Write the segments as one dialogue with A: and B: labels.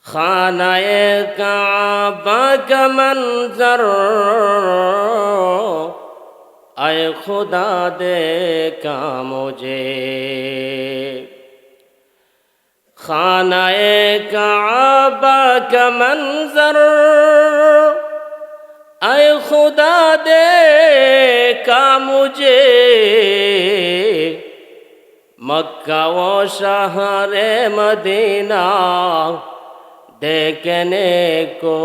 A: खानाए काबा का मंजर आए खुदा देखा मुझे। खानाए काबा का मंजर आए खुदा देखा मुझे। मक्का वो शहरे मदीना देखने को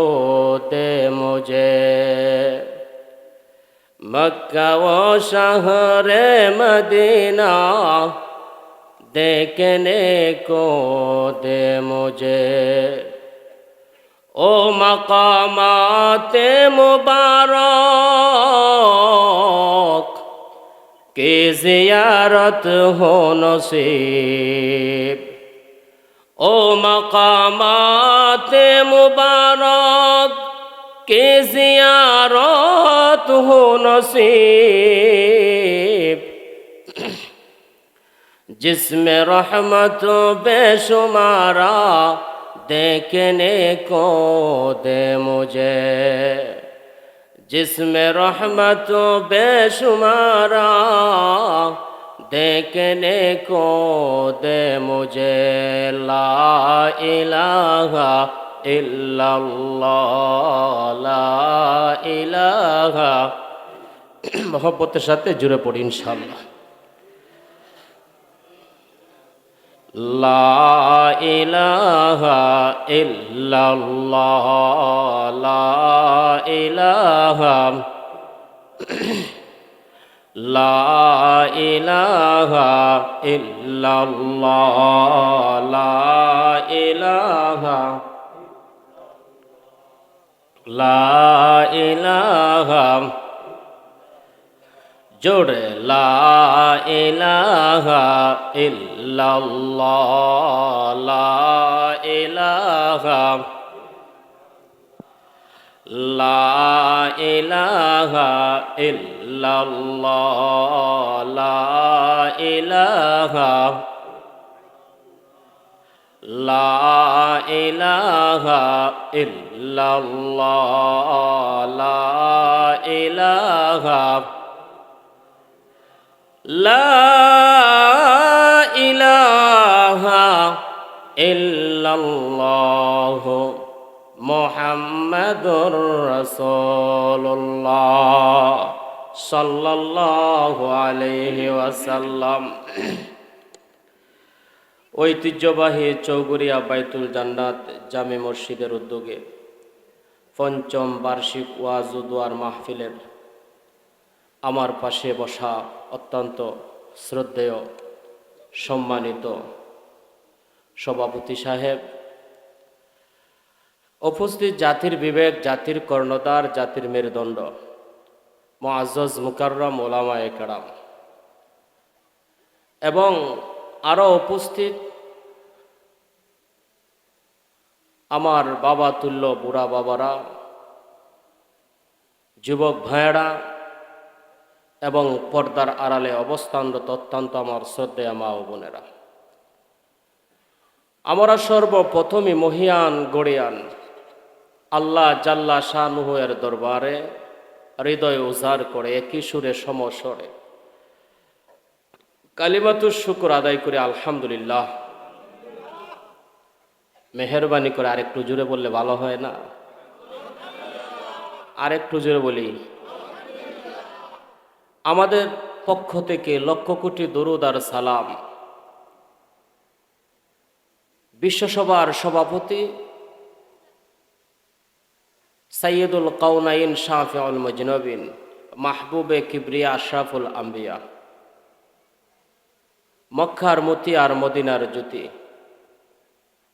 A: दे मुझे। मक्का वो शहरे मदीना देखने को दे मुझे। ओ मकामाते मुबारक की ज़ियारत हो नसीब। ओ मकामाते मुबारक की ज़ियारत हो नसीब। जिसमें रहमत बेशुमारा देखने को दे मुझे। जिसमें रहमत बेशुमारा देखने को दे मुझे। ला इलाहा इल्लल्लाह ला इलाहा। मोहब्बतेর সাথে জুড়ে পড়ি ইনশাআল্লাহ। লা ইলাহা ইল্লাল্লাহ লা ইলাহা লা ইলাহা ইল্লাল্লাহ লা ইলাহা লা ইলাহা जोड़े ला इलाहा इल्लल्लाह ला इलाहा ला इलाहा इल्लल्लाह ला इलाहा ला इलाहा इल्लल्लाह ला इलाहा ला इलाहा इल्लल्लाह मुहम्मदुर रसूलुल्लाह सल्लल्लाहु अलैहि वसल्लम। ঐতিহ্যবাহী চৌগুরিয়া বাইতুল জান্নাত জামে মসজিদের উদ্যোগে পঞ্চম বার্ষিক ওয়াজ ও দোয়ার মাহফিলের আমার পাশে বসা অত্যন্ত শ্রদ্ধেয় সম্মানিত সভাপতি সাহেব, উপস্থিত জাতির বিবেক, জাতির কর্ণধার, জাতির মেরুদণ্ড, মুআজ্জজ মুকাররম ওলামায়ে কেরাম এবং আরও উপস্থিত আমার বাবা তুল্য বুড়া বাবারা, যুবক ভাইয়েরা এবং পর্দার আড়ালে অবস্থানরত অত্যন্ত আমার শ্রদ্ধেয় মা ও বোনেরা, আমরা সর্বপ্রথমই মহিয়ান গড়িয়ান আল্লাহ জাল্লা শানুহু এর দরবারে হৃদয় উজাড় করে একই সুরে সমস্বরে কালিমাতুশ শুকর আদায় করে আলহামদুলিল্লাহ। মেহেরবানি করে আরেকটু জোরে বললে ভালো হয় না? আরেকটু জোরে বলি। আমাদের পক্ষ থেকে লক্ষ কোটি দরুদ আর সালাম বিশ্বসভার সভাপতি সাইয়্যিদুল কাউনাইন শাফিউল মুজনবিন মাহবুবে কিবরিয়া আশরাফুল আম্বিয়া, মক্কার মতি আর মদিনার জ্যোতি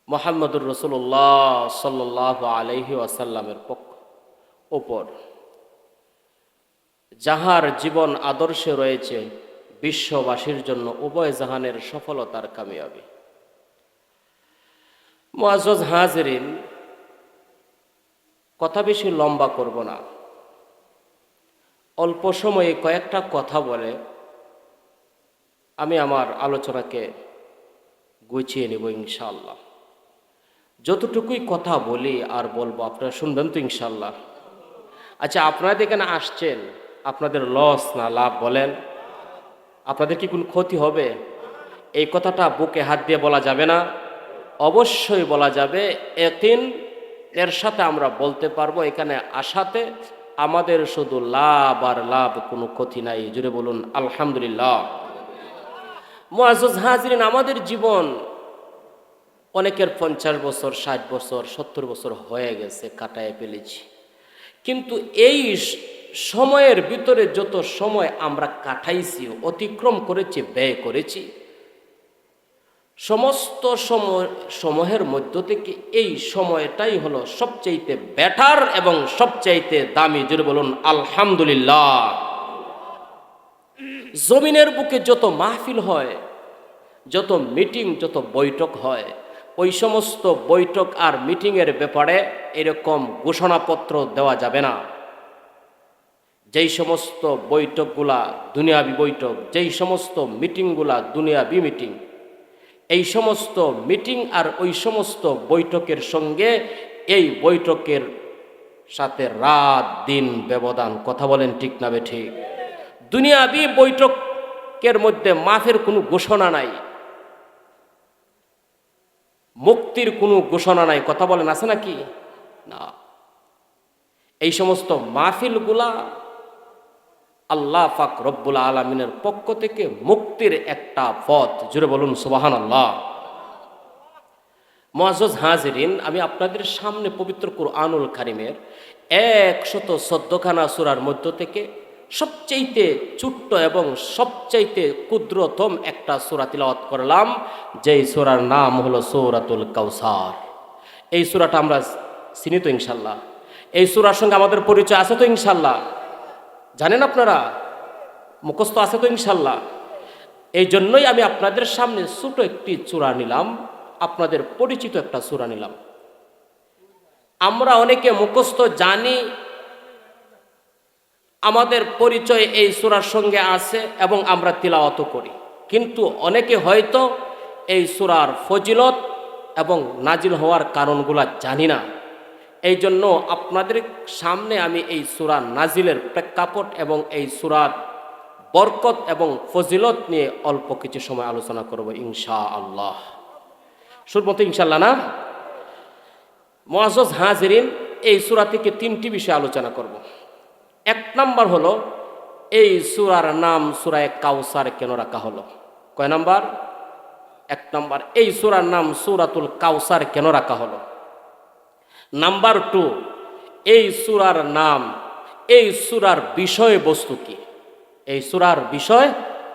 A: মুহাম্মদুর রাসূলুল্লাহ সাল্লাল্লাহু আলাইহি ওয়াসাল্লামের উপর, যাহার জীবন আদর্শে রয়েছে বিশ্ববাসীর জন্য উভয় জাহানের সফলতার কামিয়াবি। মুআজ্জজ হাজিরিন, কথা বেশি লম্বা করব না, অল্প সময়ে কয়েকটা কথা বলে আমি আমার আলোচনাকে গুছিয়ে নেব ইনশাআল্লাহ। যতটুকুই কথা বলি আর বলবো আপনারা শুনবেন তো ইনশাল্লাহ। আচ্ছা, আপনারা এখানে আসছেন, আপনাদের লস না লাভ বলেন? আপনাদের কি কোনো ক্ষতি হবে? এই কথাটা বুকে হাত দিয়ে বলা যাবে না? অবশ্যই বলা যাবে। একিন এর সাথে আমরা বলতে পারবো এখানে আসাতে আমাদের শুধু লাভ আর লাভ, কোনো ক্ষতি নাই। জুড়ে বলুন আলহামদুলিল্লাহ। মুআজ্জাজ হাজিরিন, আমাদের জীবন অনেকের 50 বছর, 60 বছর, 70 বছর হয়ে গেছে, কাটায় ফেলেছি। কিন্তু এই সময়ের ভিতরে যত সময় আমরা কাটাইছি, অতিক্রম করেছি, ব্যয় করেছি, সমস্ত সময়ের মধ্য থেকে এই সময়টাই হলো সবচাইতে বেটার এবং সবচাইতে দামি। জোরে বলুন আলহামদুলিল্লাহ। জমিনের বুকে যত মাহফিল হয়, যত মিটিং, যত বৈঠক হয়, ওই সমস্ত বৈঠক আর মিটিংয়ের ব্যাপারে এরকম ঘোষণাপত্র দেওয়া যাবে না। যেই সমস্ত বৈঠকগুলা দুনিয়াবি বৈঠক, যেই সমস্ত মিটিংগুলা দুনিয়াবি মিটিং, এই সমস্ত মিটিং আর ওই সমস্ত বৈঠকের সঙ্গে এই বৈঠকের সাথে রাত দিন ব্যবধান। কথা বলেন ঠিক না ঠিক? দুনিয়াবি বৈঠকের মধ্যে মাফের কোনো ঘোষণা নাই, মুক্তির কোনো ঘোষণা নাই। কথা বলেন আছে নাকি? না। এই সমস্ত মাহফিলগুলা আল্লাহ পাক রব্বুল আলামিনের পক্ষ থেকে মুক্তির একটা পথ। জুড়ে বলুন সুবহানাল্লাহ। মুআজ্জাজ হাজিরিন, আমি আপনাদের সামনে পবিত্র কুরআনুল কারীমের 114খানা সূরার মধ্য থেকে সবচাইতে ছোট্ট এবং সবচাইতে ক্ষুদ্রতম একটা সূরা তিলাওয়াত করলাম, যেই সূরার নাম হলো সূরাতুল কাউসার। এই সূরাটা আমরা চিনি তো ইনশাল্লাহ? এই সূরার সঙ্গে আমাদের পরিচয় আছে তো ইনশাল্লাহ? জানেন আপনারা? মুখস্থ আছে তো ইনশাল্লাহ? এই জন্যই আমি আপনাদের সামনে ছোট একটি সূরা নিলাম, আপনাদের পরিচিত একটা সূরা নিলাম। আমরা অনেকে মুখস্থ জানি, আমাদের পরিচয় এই সূরার সঙ্গে আছে এবং আমরা তিলাওয়াত করি, কিন্তু অনেকে হয়তো এই সূরার ফজিলত এবং নাজিল হওয়ার কারণগুলা জানি না। এই জন্য আপনাদের সামনে আমি এই সূরা নাজিলের প্রেক্ষাপট এবং এই সূরার বরকত এবং ফজিলত নিয়ে অল্প কিছু সময় আলোচনা করব ইনশাআল্লাহ। শুরুতে ইনশাআল্লাহ না? মুআজ্জাজ হাজিরিন, এই সূরা থেকে 3টি বিষয় আলোচনা করব। 1 নাম্বার হলো এই সূরার নাম সূরায়ে কাউসার কেন রাখা হলো? কয় নাম্বার? 1 নাম্বার, এই সূরার নাম সূরাতুল কাউসার কেন রাখা হলো? নাম্বার 2, এই সূরার নাম, এই সূরার বিষয়বস্তু কি? এই সূরার বিষয়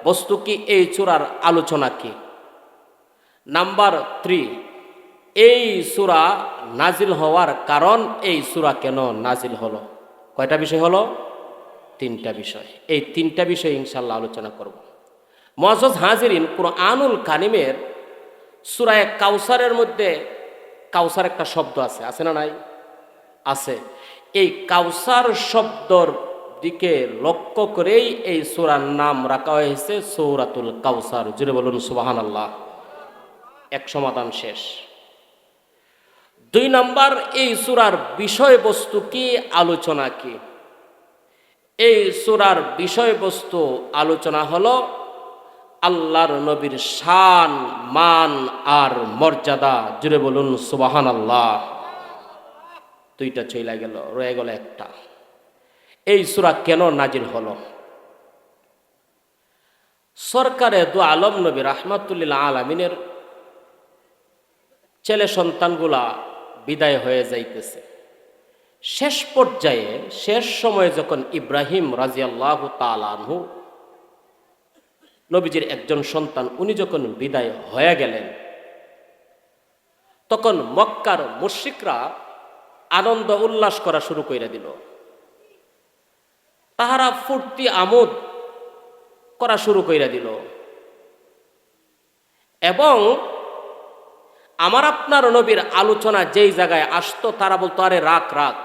A: বস্তু কি? এই সূরার আলোচনা কি? নাম্বার 3, এই সূরা নাজিল হওয়ার কারণ, এই সূরা কেন নাজিল হলো? কয়টা বিষয় হলো? 3টা বিষয়। এই 3টা বিষয় ইনশাআল্লাহ আলোচনা করব। মুআজ্জাজ হাজিরিন, কুরআনুল কারীমের সূরায়ে কাউসারের মধ্যে কাউসার একটা শব্দ আছে, আছে না নাই? আছে। এই কাউসার শব্দর দিকে লক্ষ্য করেই এই সূরার নাম রাখা হয়েছে সূরাতুল কাউসার। জুড়ে বলুন সুবহানাল্লাহ। 1 সমাধান শেষ। 2 নাম্বার, এই সূরার বিষয়বস্তু কি, আলোচনা কি? এই সূরার বিষয়বস্তু আলোচনা হলো আল্লাহর নবীর শান, মান আর মর্যাদা। জুড়ে বলুন সুবহানাল্লাহ। 2টা চলে গেল, রয়ে গেল একটা। এই সূরা কেন নাজিল হলো? সরকারে দু আলম নবী রাহমাতুল্লিল আলামিনের ছেলে সন্তানগুলা বিদায় হয়ে যাইতেছে। শেষ পর্যায়ে, শেষ সময়ে যখন ইব্রাহিম রাদিয়াল্লাহু তাআলা আনহু, নবীজির একজন সন্তান, উনি যখন বিদায় হয়ে গেলেন, তখন মক্কার মুশরিকরা আনন্দ উল্লাস করা শুরু করে দিল। তাহারা ফুর্তি আমোদ করা শুরু করে দিল এবং আমার আপনার নবীর আলোচনা যেই জায়গায় আসতো, তারা বলতো, আরে রাখ রাখ,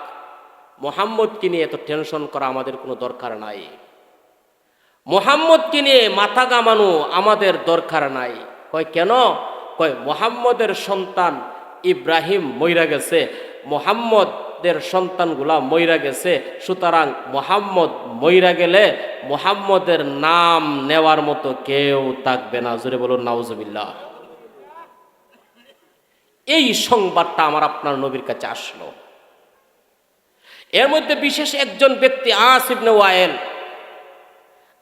A: মুহাম্মদকে নিয়ে এত টেনশন করা আমাদের কোনো দরকার নাই, মুহাম্মদকে নিয়ে মাথা ঘামানো আমাদের দরকার নাই। কয় কেন? কয় মুহাম্মদের সন্তান ইব্রাহিম মইরা গেছে, মুহাম্মদের সন্তানগুলা মইরা গেছে, সুতরাং মুহাম্মদ মইরা গেলে মুহাম্মদের নাম নেওয়ার মতো কেউ থাকবে না। জোরে বলুন নাউজুবিল্লাহ। এই সংবাদটা আমার আপনার নবীর কাছে আসলো। এর মধ্যে বিশেষ একজন ব্যক্তি আস ইবনে ওয়াইল,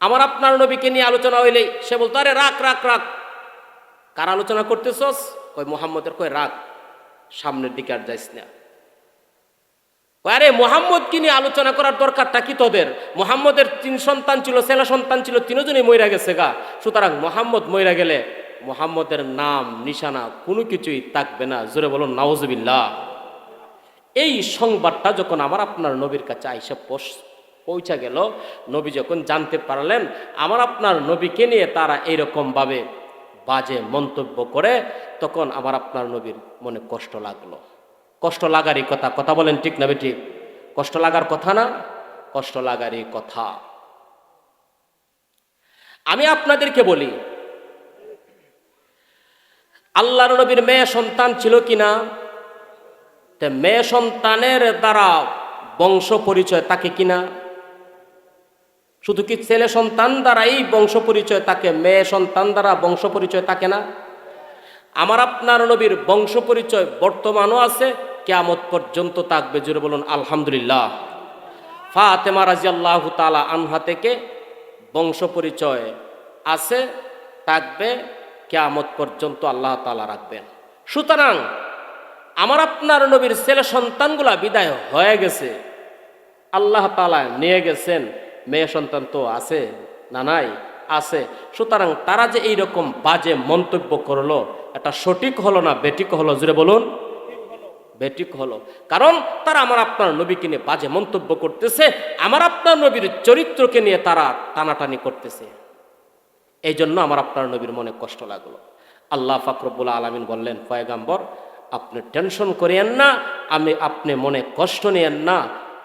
A: আমার আপনার নবীকে নিয়ে আলোচনা হইলে সে বলতো, আরে রাখ রাখ রাখ, কার আলোচনা করতেছস? কই মুহাম্মদের। কই রাখ, সামনের দিকে আর যাইস না। আরে মুহাম্মদকে নিয়ে আলোচনা করার দরকারটা কি তোদের? মুহাম্মদের 3 সন্তান ছিল, ছেলে সন্তান ছিল, 3 জনই মইরা গেছে গা। সুতরাং মুহাম্মদ মইরা গেলে মুহাম্মদের নাম নিশানা কোনো কিছুই থাকবে না। জোরে বলুন নাউজুবিল্লাহ। এই সংবাদটা যখন আমার আপনার নবীর কাছে আইসা পৌঁছা গেল, নবী যখন জানতে পারলেন আমার আপনার নবীকে নিয়ে তারা এইরকম ভাবে বাজে মন্তব্য করে, তখন আমার আপনার নবীর মনে কষ্ট লাগলো। কষ্ট লাগারই কথা, কথা বলেন ঠিক না বেঠিক? কষ্ট লাগার কথা না? কষ্ট লাগারই কথা। আমি আপনাদেরকে বলি, আল্লাহর নবীর মেয়ে সন্তান ছিল কিনা? মেয়ে সন্তানের দ্বারা বংশ পরিচয় থাকে কিনা? শুধু কি ছেলে সন্তান দ্বারাই বংশ পরিচয় থাকে, মেয়ে সন্তান দ্বারা বংশ পরিচয় থাকে না? আমার আপনার নবীর বংশ পরিচয় বর্তমানও আছে, কিয়ামত পর্যন্ত থাকবে। জোরে বলুন আলহামদুলিল্লাহ। ফাতেমা রাদিয়াল্লাহু তাআলা আনহা থেকে বংশ পরিচয় আছে, থাকবে, কিয়ামত পর্যন্ত আল্লাহ তাআলা রাখবেন। সুতরাং আমার আপনার নবীর ছেলে সন্তানগুলা বিদায় হয়ে গেছে, আল্লাহ তাআলা নিয়ে গেছেন, মেয়ে সন্তান তো আছে না? নাই, আছে। সুতরাং তারা যে এইরকম বাজে মন্তব্য করলো, এটা সঠিক হলো না বেঠিক হলো? জুড়ে বলুন বেঠিক হলো। কারণ তারা আমার আপনার নবীকে নিয়ে বাজে মন্তব্য করতেছে, আমার আপনার নবীর চরিত্রকে নিয়ে তারা টানাটানি করতেছে। এই জন্য আমার আপনার নবীর মনে কষ্ট লাগলো। আল্লাহ পাক রব্বুল আলামিন বললেন, পয়গাম্বর আপনি টেনশন করিয়েন না, আপনি মনে কষ্ট নিয়েন না,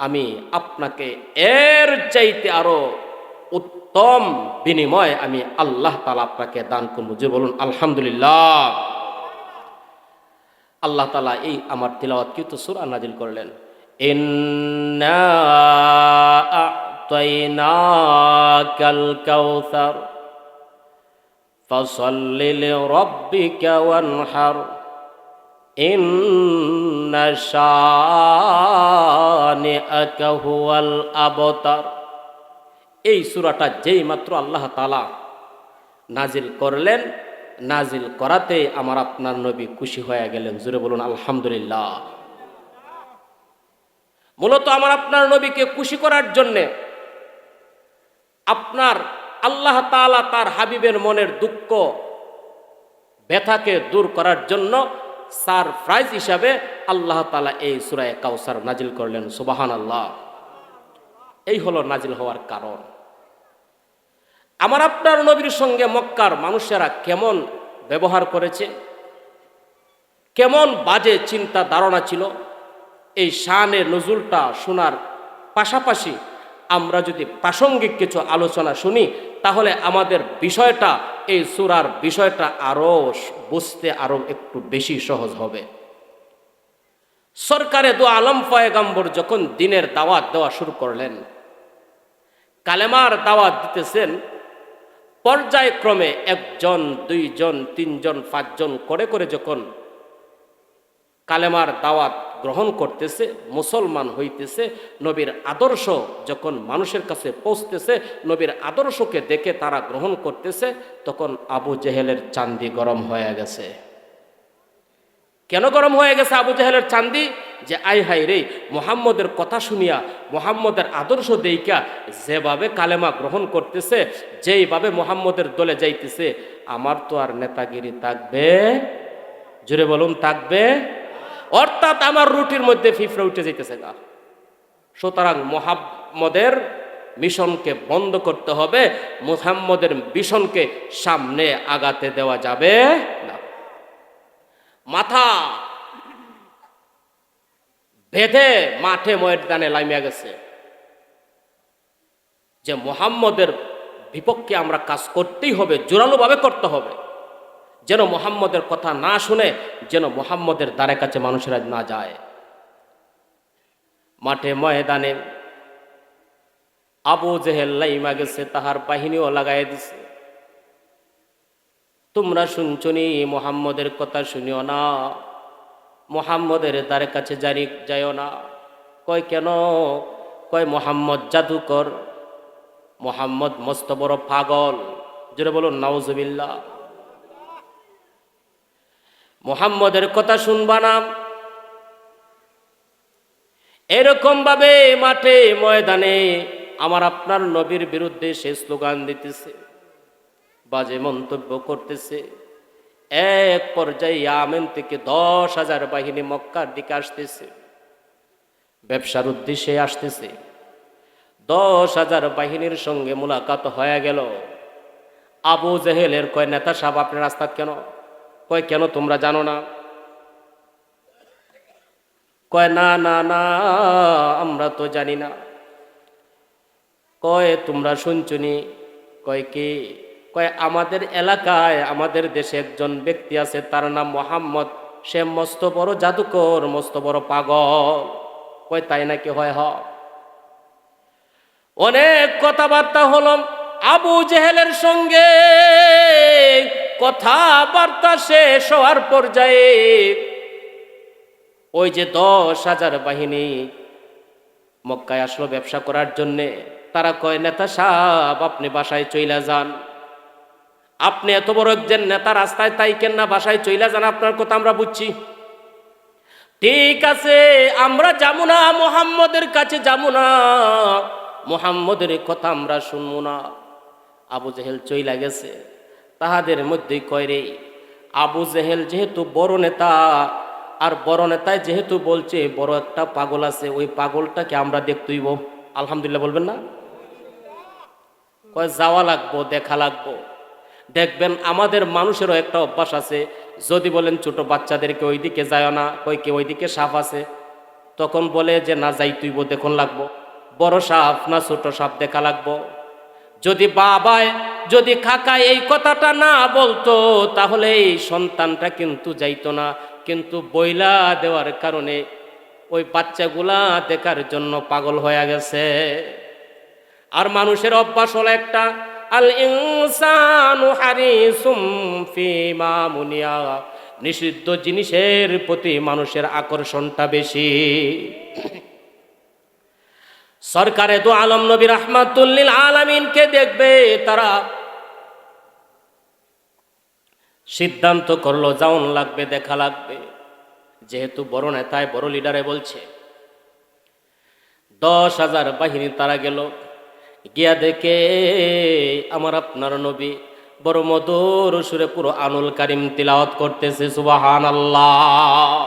A: আমি আপনাকে এর চাইতে আরো উত্তম বিনিময় আমি আল্লাহ তাআলা আপনাকে দান করব। যে বলুন আলহামদুলিল্লাহ। আল্লাহ তাআলা এই আমার তিলাওয়াতকৃত সূরা নাজিল করলেন, ইন্না আ'তাইনাকাল কাউসার ফাসাল্লি লিরাব্বিকা ওয়ানহার ইন্না শানিআকা হুয়াল আবতার। এই সূরাটা যেই মাত্র আল্লাহ তাআলা নাজিল করলেন, নাজিল করাতে আমার আপনার নবী খুশি হয়ে গেলেন। জোরে বলুন আলহামদুলিল্লাহ। মূলত আমার আপনার নবীকে খুশি করার জন্যে আপনার আল্লাহ তাআলা তার হাবিবের মনের দুঃখ ব্যথাকে দূর করার জন্য সারপ্রাইজ হিসাবে আল্লাহ তাআলা এই সূরা কাউসার নাজিল করলেন। সুবহানাল্লাহ। এই হলো নাজিল হওয়ার কারণ। আমার আপনার নবীর সঙ্গে মক্কার মানুষেরা কেমন ব্যবহার করেছে, কেমন বাজে চিন্তা ধারণা ছিল, এই শানে নজুলটা শোনার পাশাপাশি আমরা যদি প্রাসঙ্গিক কিছু আলোচনা শুনি, তাহলে আমাদের বিষয়টা, এই সূরার বিষয়টা আরো বুঝতে আরো একটু বেশি সহজ হবে। সরকারে দু আলম পয়গম্বর যখন দ্বীনের দাওয়াত দেওয়া শুরু করলেন, কালেমার দাওয়াত দিতেছেন, পর্যায়ক্রমে 1 জন 2 জন 3 জন 5 জন করে করে যখন কালেমার দাওয়াত গ্রহণ করতেছে, মুসলমান হইতেছে, নবীর আদর্শ যখন মানুষের কাছে পৌঁছতেছে, নবীর আদর্শকে দেখে তারা গ্রহণ করতেছে, তখন আবু জেহেলের চান্দি গরম হয়ে গেছে। কেন গরম হয়ে গেছে আবু জেহেলের চান্দি? যে আই হাই রে, মুহাম্মদের কথা শুনিয়া, মুহাম্মদের আদর্শ দেইকা যেভাবে কালেমা গ্রহণ করতেছে, যেইভাবে মুহাম্মদের দলে যাইতেছে, আমার তো আর নেতাগিরি থাকবে? জোরে বলুন থাকবে? অর্থাৎ আমার রুটির মধ্যে ফিফড়ে উঠে যাইতেছে না। সুতরাং মুহাম্মদের মিশনকে বন্ধ করতে হবে, মুহাম্মদের মিশনকে সামনে আগাতে দেওয়া যাবে না। মাথা বেঁধে মাঠে ময়দানে লাইমিয়া গেছে যে মুহাম্মদের বিপক্ষে আমরা কাজ করতেই হবে, জোরালোভাবে করতে হবে। যেন মুহাম্মদের কথা না শুনে যেন মুহাম্মদের দ্বারে কাছে মানুষেরা না যায়। মাঠে ময়দানে আবু জেহেল লাইমা গেছে, তাহার বাহিনীও লাগাই দিছে। তোমরা শুনছনি মুহাম্মদের কথা শুনিও না, মুহাম্মদের দ্বারে কাছে যাইও না। কয় কেন? কয় মুহাম্মদ জাদুকর, মুহাম্মদ মস্ত বড় পাগল। জোরে বলুন নাউজুবিল্লাহ। মুহাম্মদের কথা শুনবা না। এরকম ভাবে মাঠে ময়দানে আমার আপনার নবীর বিরুদ্ধে সে স্লোগান দিতেছে, বাজে মন্তব্য করতেছে। এক পর্যায়ে ইয়ামেন থেকে 10,000 বাহিনী মক্কার দিকে আসতেছে, ব্যবসার উদ্দেশ্যে আসতেছে। 10,000 বাহিনীর সঙ্গে মুলাকাত হয়ে গেল। আবু জেহেলের কয়, নেতা সাহেব আপনি রাস্তাত কেন? কয় কেন তোমরা জানো না? কয় না না না, আমরা তো জানি না। কয় তোমরা শুনছনি? কয় কি? কয় আমাদের এলাকায় আমাদের দেশে একজন ব্যক্তি আছে, তার নাম মুহাম্মদ, সে মস্ত বড় জাদুকর, মস্ত বড় পাগল। কয় তাই নাকি? হয় হ। অনেক কথাবার্তা হলো আবু জেহেলের সঙ্গে। কথাবার্তা শেষ হওয়ার পর্যায়ে ওই যে 10,000 বাহিনী মক্কায় আসলো ব্যবসা করার জন্যে, তারা কয় নেতা সাহেব আপনি বাসায় চইলা যান, আপনি এত বড় একজন নেতা, রাস্তায় তাইকেন না, বাসায় চইলা যান, আপনার কথা আমরা বুঝছি। ঠিক আছে, আমরা যাবো না, মুহাম্মদের কাছে যাবো না, মুহাম্মদের কথা আমরা শুনবো না। আবু জেহেল চইলা গেছে। তাহাদের মধ্যে কয় রে, আবু জেহেল যেহেতু বড় নেতা, আর বড় নেতায় যেহেতু বলছে বড় একটা পাগল আছে, ওই পাগলটাকে আমরা দেখতেইব। আলহামদুলিল্লাহ বলবেন না? কয় যাওয়া লাগবো, দেখা লাগবো। দেখবেন আমাদের মানুষেরও একটা অভ্যাস আছে, যদি বলেন ছোট বাচ্চাদেরকে ওইদিকে যায় না, কয় কি ওইদিকে সাপ আছে, তখন বলে যে না যাইতেইব, দেখুন লাগবো। বড় সাপ না ছোট সাপ দেখা লাগবো। যদি বাবায় যদি কাকা এই কথাটা না বলতো তাহলে এই সন্তানটা কিন্তু যাইতো না, কিন্তু বইলা দেওয়ার কারণে ওই বাচ্চাগুলা দেখার জন্য পাগল হয়ে গেছে। আর মানুষের অভ্যাস হলো একটা, আল ইনসানু হারিসুম ফিমা মুনিয়া, নিষিদ্ধ জিনিসের প্রতি মানুষের আকর্ষণটা বেশি। সরকারে দু আলম নবী রাহমাতুল লিল আলামিনকে দেখবে, তারা সিদ্ধান্ত করলো যাওন লাগবে, দেখা লাগবে। যেহেতু বড় নেতায় বড় লিডারে বলছে, 10,000 বাহিনী তারা গেল। গিয়া দেখে আমার আপনার নবী বড় মধুর সুরে কুরআনুল কারীম তিলাওয়াত করতেছে, সুবহানাল্লাহ।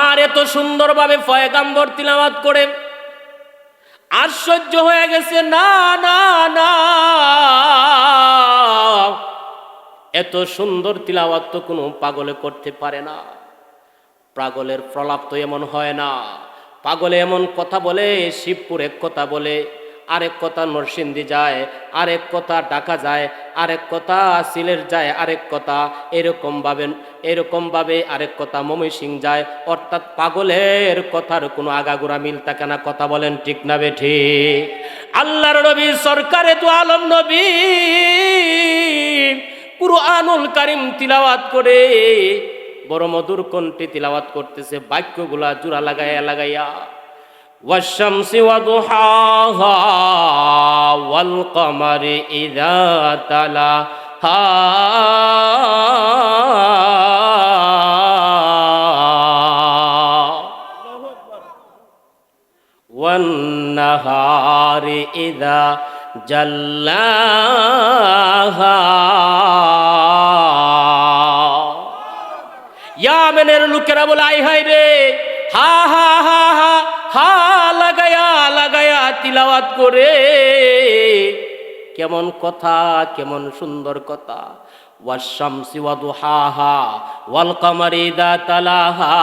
A: আর এত সুন্দরভাবে পয়গাম্বর তিলাওয়াত করে আশ্চর্য হয়ে গেছে। না না না, এত সুন্দর তিলাওয়াত তো কোনো পাগলে করতে পারে না। পাগলের প্রলাপ তো এমন হয় না। পাগলে এমন কথা বলে, শিবপুর এক কথা বলে, আরেক কথা নরসিংদী যায়, আরেক কথা ঢাকা যায়, আরেক কথা সিলেট যায়, আরেক কথা এরকম ভাবে আরেক কথা ময়মনসিংহ যায়। অর্থাৎ পাগলের কথার কোনো আগাগোড়া মিল থাকে না। কথা বলেন ঠিক না বেঠিক? আল্লাহর নবী সরকারে দু আলম নবী কুরআনুল কারীম তিলাওয়াত করে বড় মধুর কণ্ঠে তিলাওয়াত করতেছে, বাক্যগুলা জোড়া লাগাইয়া ওয়াশ-শামসি ওয়া-দুহাহা ওয়াল-কমারি ইযা তালাহা ওয়ান-নাহারি ইযা জাল্লাহা। ইয়ামেনের লোকেরা বলে আই হাই রে, হা হা হা হা হা লাগায়া তিলাওয়াত করে, কেমন কথা, কেমন সুন্দর কথা। ওয়াশ-শামসি ওয়া-দুহাহা ওয়াল-কমারি ইযা তালাহা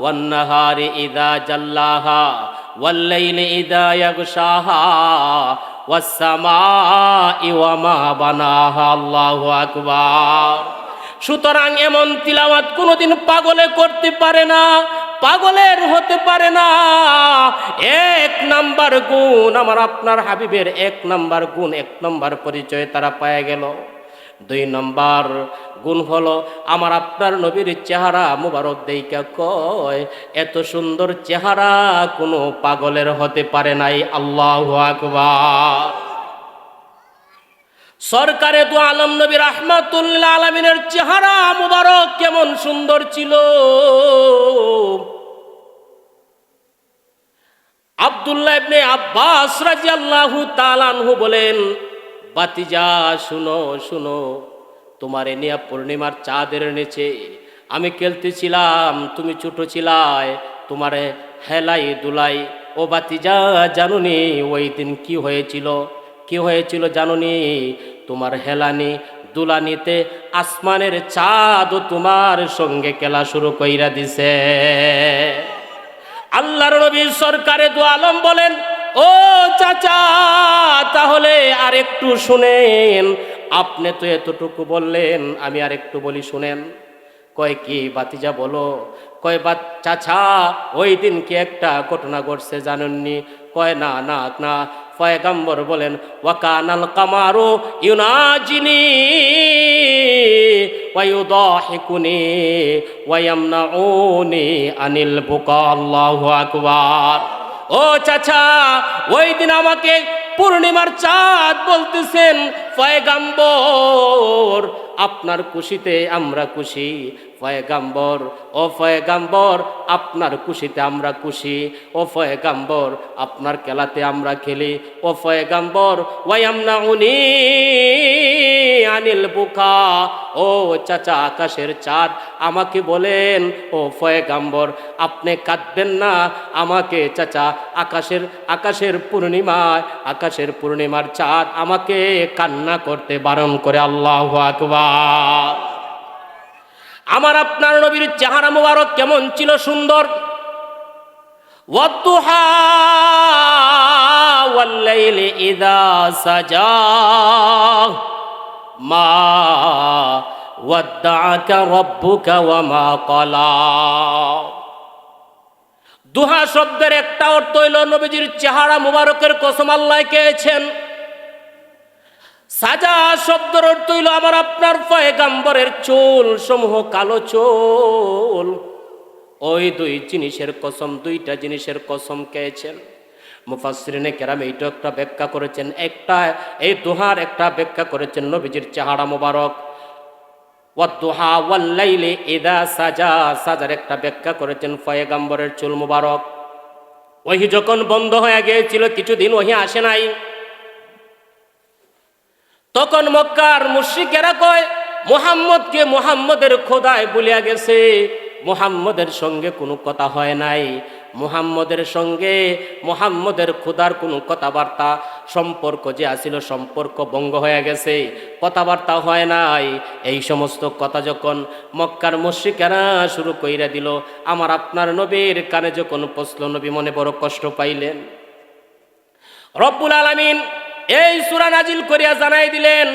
A: ওয়ান-নাহারি ইযা জাল্লাহা ওয়াল-লাইলি ইযা ইয়াগশাহা ওয়াস সামাই ওয়া মা বানাহা। আল্লাহু আকবার। সুতরাং এমন তিলাওয়াত কোনোদিন পাগলে করতে পারে না, পাগলের হতে পারে না। এক নাম্বার গুণ আমার আপনার হাবিবের, এক নাম্বার গুণ, এক নাম্বার পরিচয় তারা পায়ে গেল। দুই নাম্বার গুণ হলো আমার আপনার নবীর চেহারা মুবারক দেইকা কয় এত সুন্দর চেহারা কোনো পাগলের হতে পারে নাই। আল্লাহু আকবার। সরকারে দু আলম নবী রাহমাতুল্লাহ আলামিনের চেহারা মুবারক কেমন সুন্দর ছিল। আব্দুল্লাহ ইবনে আব্বাস রাদিয়াল্লাহু তাআলা আনহু বলেন, বাতিজা শুনো শুনো, তোমার নিয়ে পূর্ণিমার চাঁদের নিচে আমি খেলতেছিলাম, তুমি ছোট ছিলাই, তোমারে হেলাই দুলাই। ও বাতিজা জানুনি ওই দিন কি হয়েছিল? কি হয়েছিল জানুনি? তোমার হেলানি দুলানিতে আসমানের চাঁদ তোমার সঙ্গে খেলা শুরু কইরা দিছে। আল্লাহর নবী সরকারে দু আলম বলেন, ও চাচা তাহলে আর একটু শুনেন, আপনি তো এতটুকু বললেন, আমি আর একটু বলি শুনেন। কয় কি বাতিজা বলো? কয় চাচা ওই দিন কি একটা ঘটনা ঘটছে জানেননি? কয় না না না। পয়গম্বর বলেন, ওয়াকানাল কামারু ইউনাজিনি ওয়া ইউদাহিকুনি ওয়া ইয়ামনাউনি আনিল বুকা। আল্লাহু আকবার। ও চাচা ওই দিন আমাকে পূর্ণিমার চাঁদ বলতেছেন, পয়গম্বর আপনার খুশিতে আমরা খুশি। পয়গম্বর, ও পয়গম্বর আপনার খুশিতে আমরা খুশি। ও পয়গম্বর আপনার খেলাতে আমরা খেলি। ও পয়গম্বর ওয়ায়ামনাউনি আনিল বুকা। ও চাচা আকাশের চাঁদ আমাকে বলেন, ও পয়গম্বর আপনি কাঁদবেন না, আমাকে চাচা আকাশের পূর্ণিমার চাঁদ আমাকে কান্না করতে বারণ করে। আল্লাহু আকবার। আমার আপনার নবীর চেহারা মুবারক কেমন ছিল সুন্দর। ওয়াদ্দুহা ওয়াল্লাইলি ইযা সাজা মা ওয়াদ্দাআকা রাব্বুকা ওয়া মা ক্বালা। দুহা শব্দের একটা অর্থ হইল নবীজির চেহারা মুবারকের কসম আল্লাহ খেয়েছেন। সাজা শব্দের অর্থ হইল আমার আপনার পয়গম্বরের চুল সমূহ কালো চুল। ওই দুই জিনিসের কসম, দুইটা জিনিসের কসম খেয়েছেন। মুফাসসিরিনে কেরাম এইটা একটা ব্যাখ্যা করেছেন, একটা এই দুহার একটা ব্যাখ্যা করেছেন নবীজির চেহারা মুবারক। ওয়াদ্দুহা ওয়াল্লাইলি ইযা সাজা, সাজার একটা ব্যাখ্যা করেছেন পয়গম্বরের চুল মুবারক। ওহি যখন বন্ধ হয়ে গিয়েছিল, কিছুদিন ওহি আসে নাই, তখন মক্কার মুশরিকেরা কয় মুহাম্মদকে মুহাম্মদের খোদায় বলিয়া গেছে, মুহাম্মদের সঙ্গে কোনো কথা হয় নাই, মুহাম্মদের সঙ্গে মুহাম্মদের খোদার কোনো কথাবার্তা সম্পর্ক যে আছিল সম্পর্ক ভঙ্গ হয়ে গেছে, কথাবার্তা হয় নাই। এই সমস্ত কথা যখন মক্কার মুশরিকেরা শুরু কইরা দিল, আমার আপনার নবীর কানে যখন পৌঁছল, নবী মনে বড় কষ্ট পাইলেন। রব্বুল আলামিন এই সূরা নাজিল করিয়া জানাই দিলেন,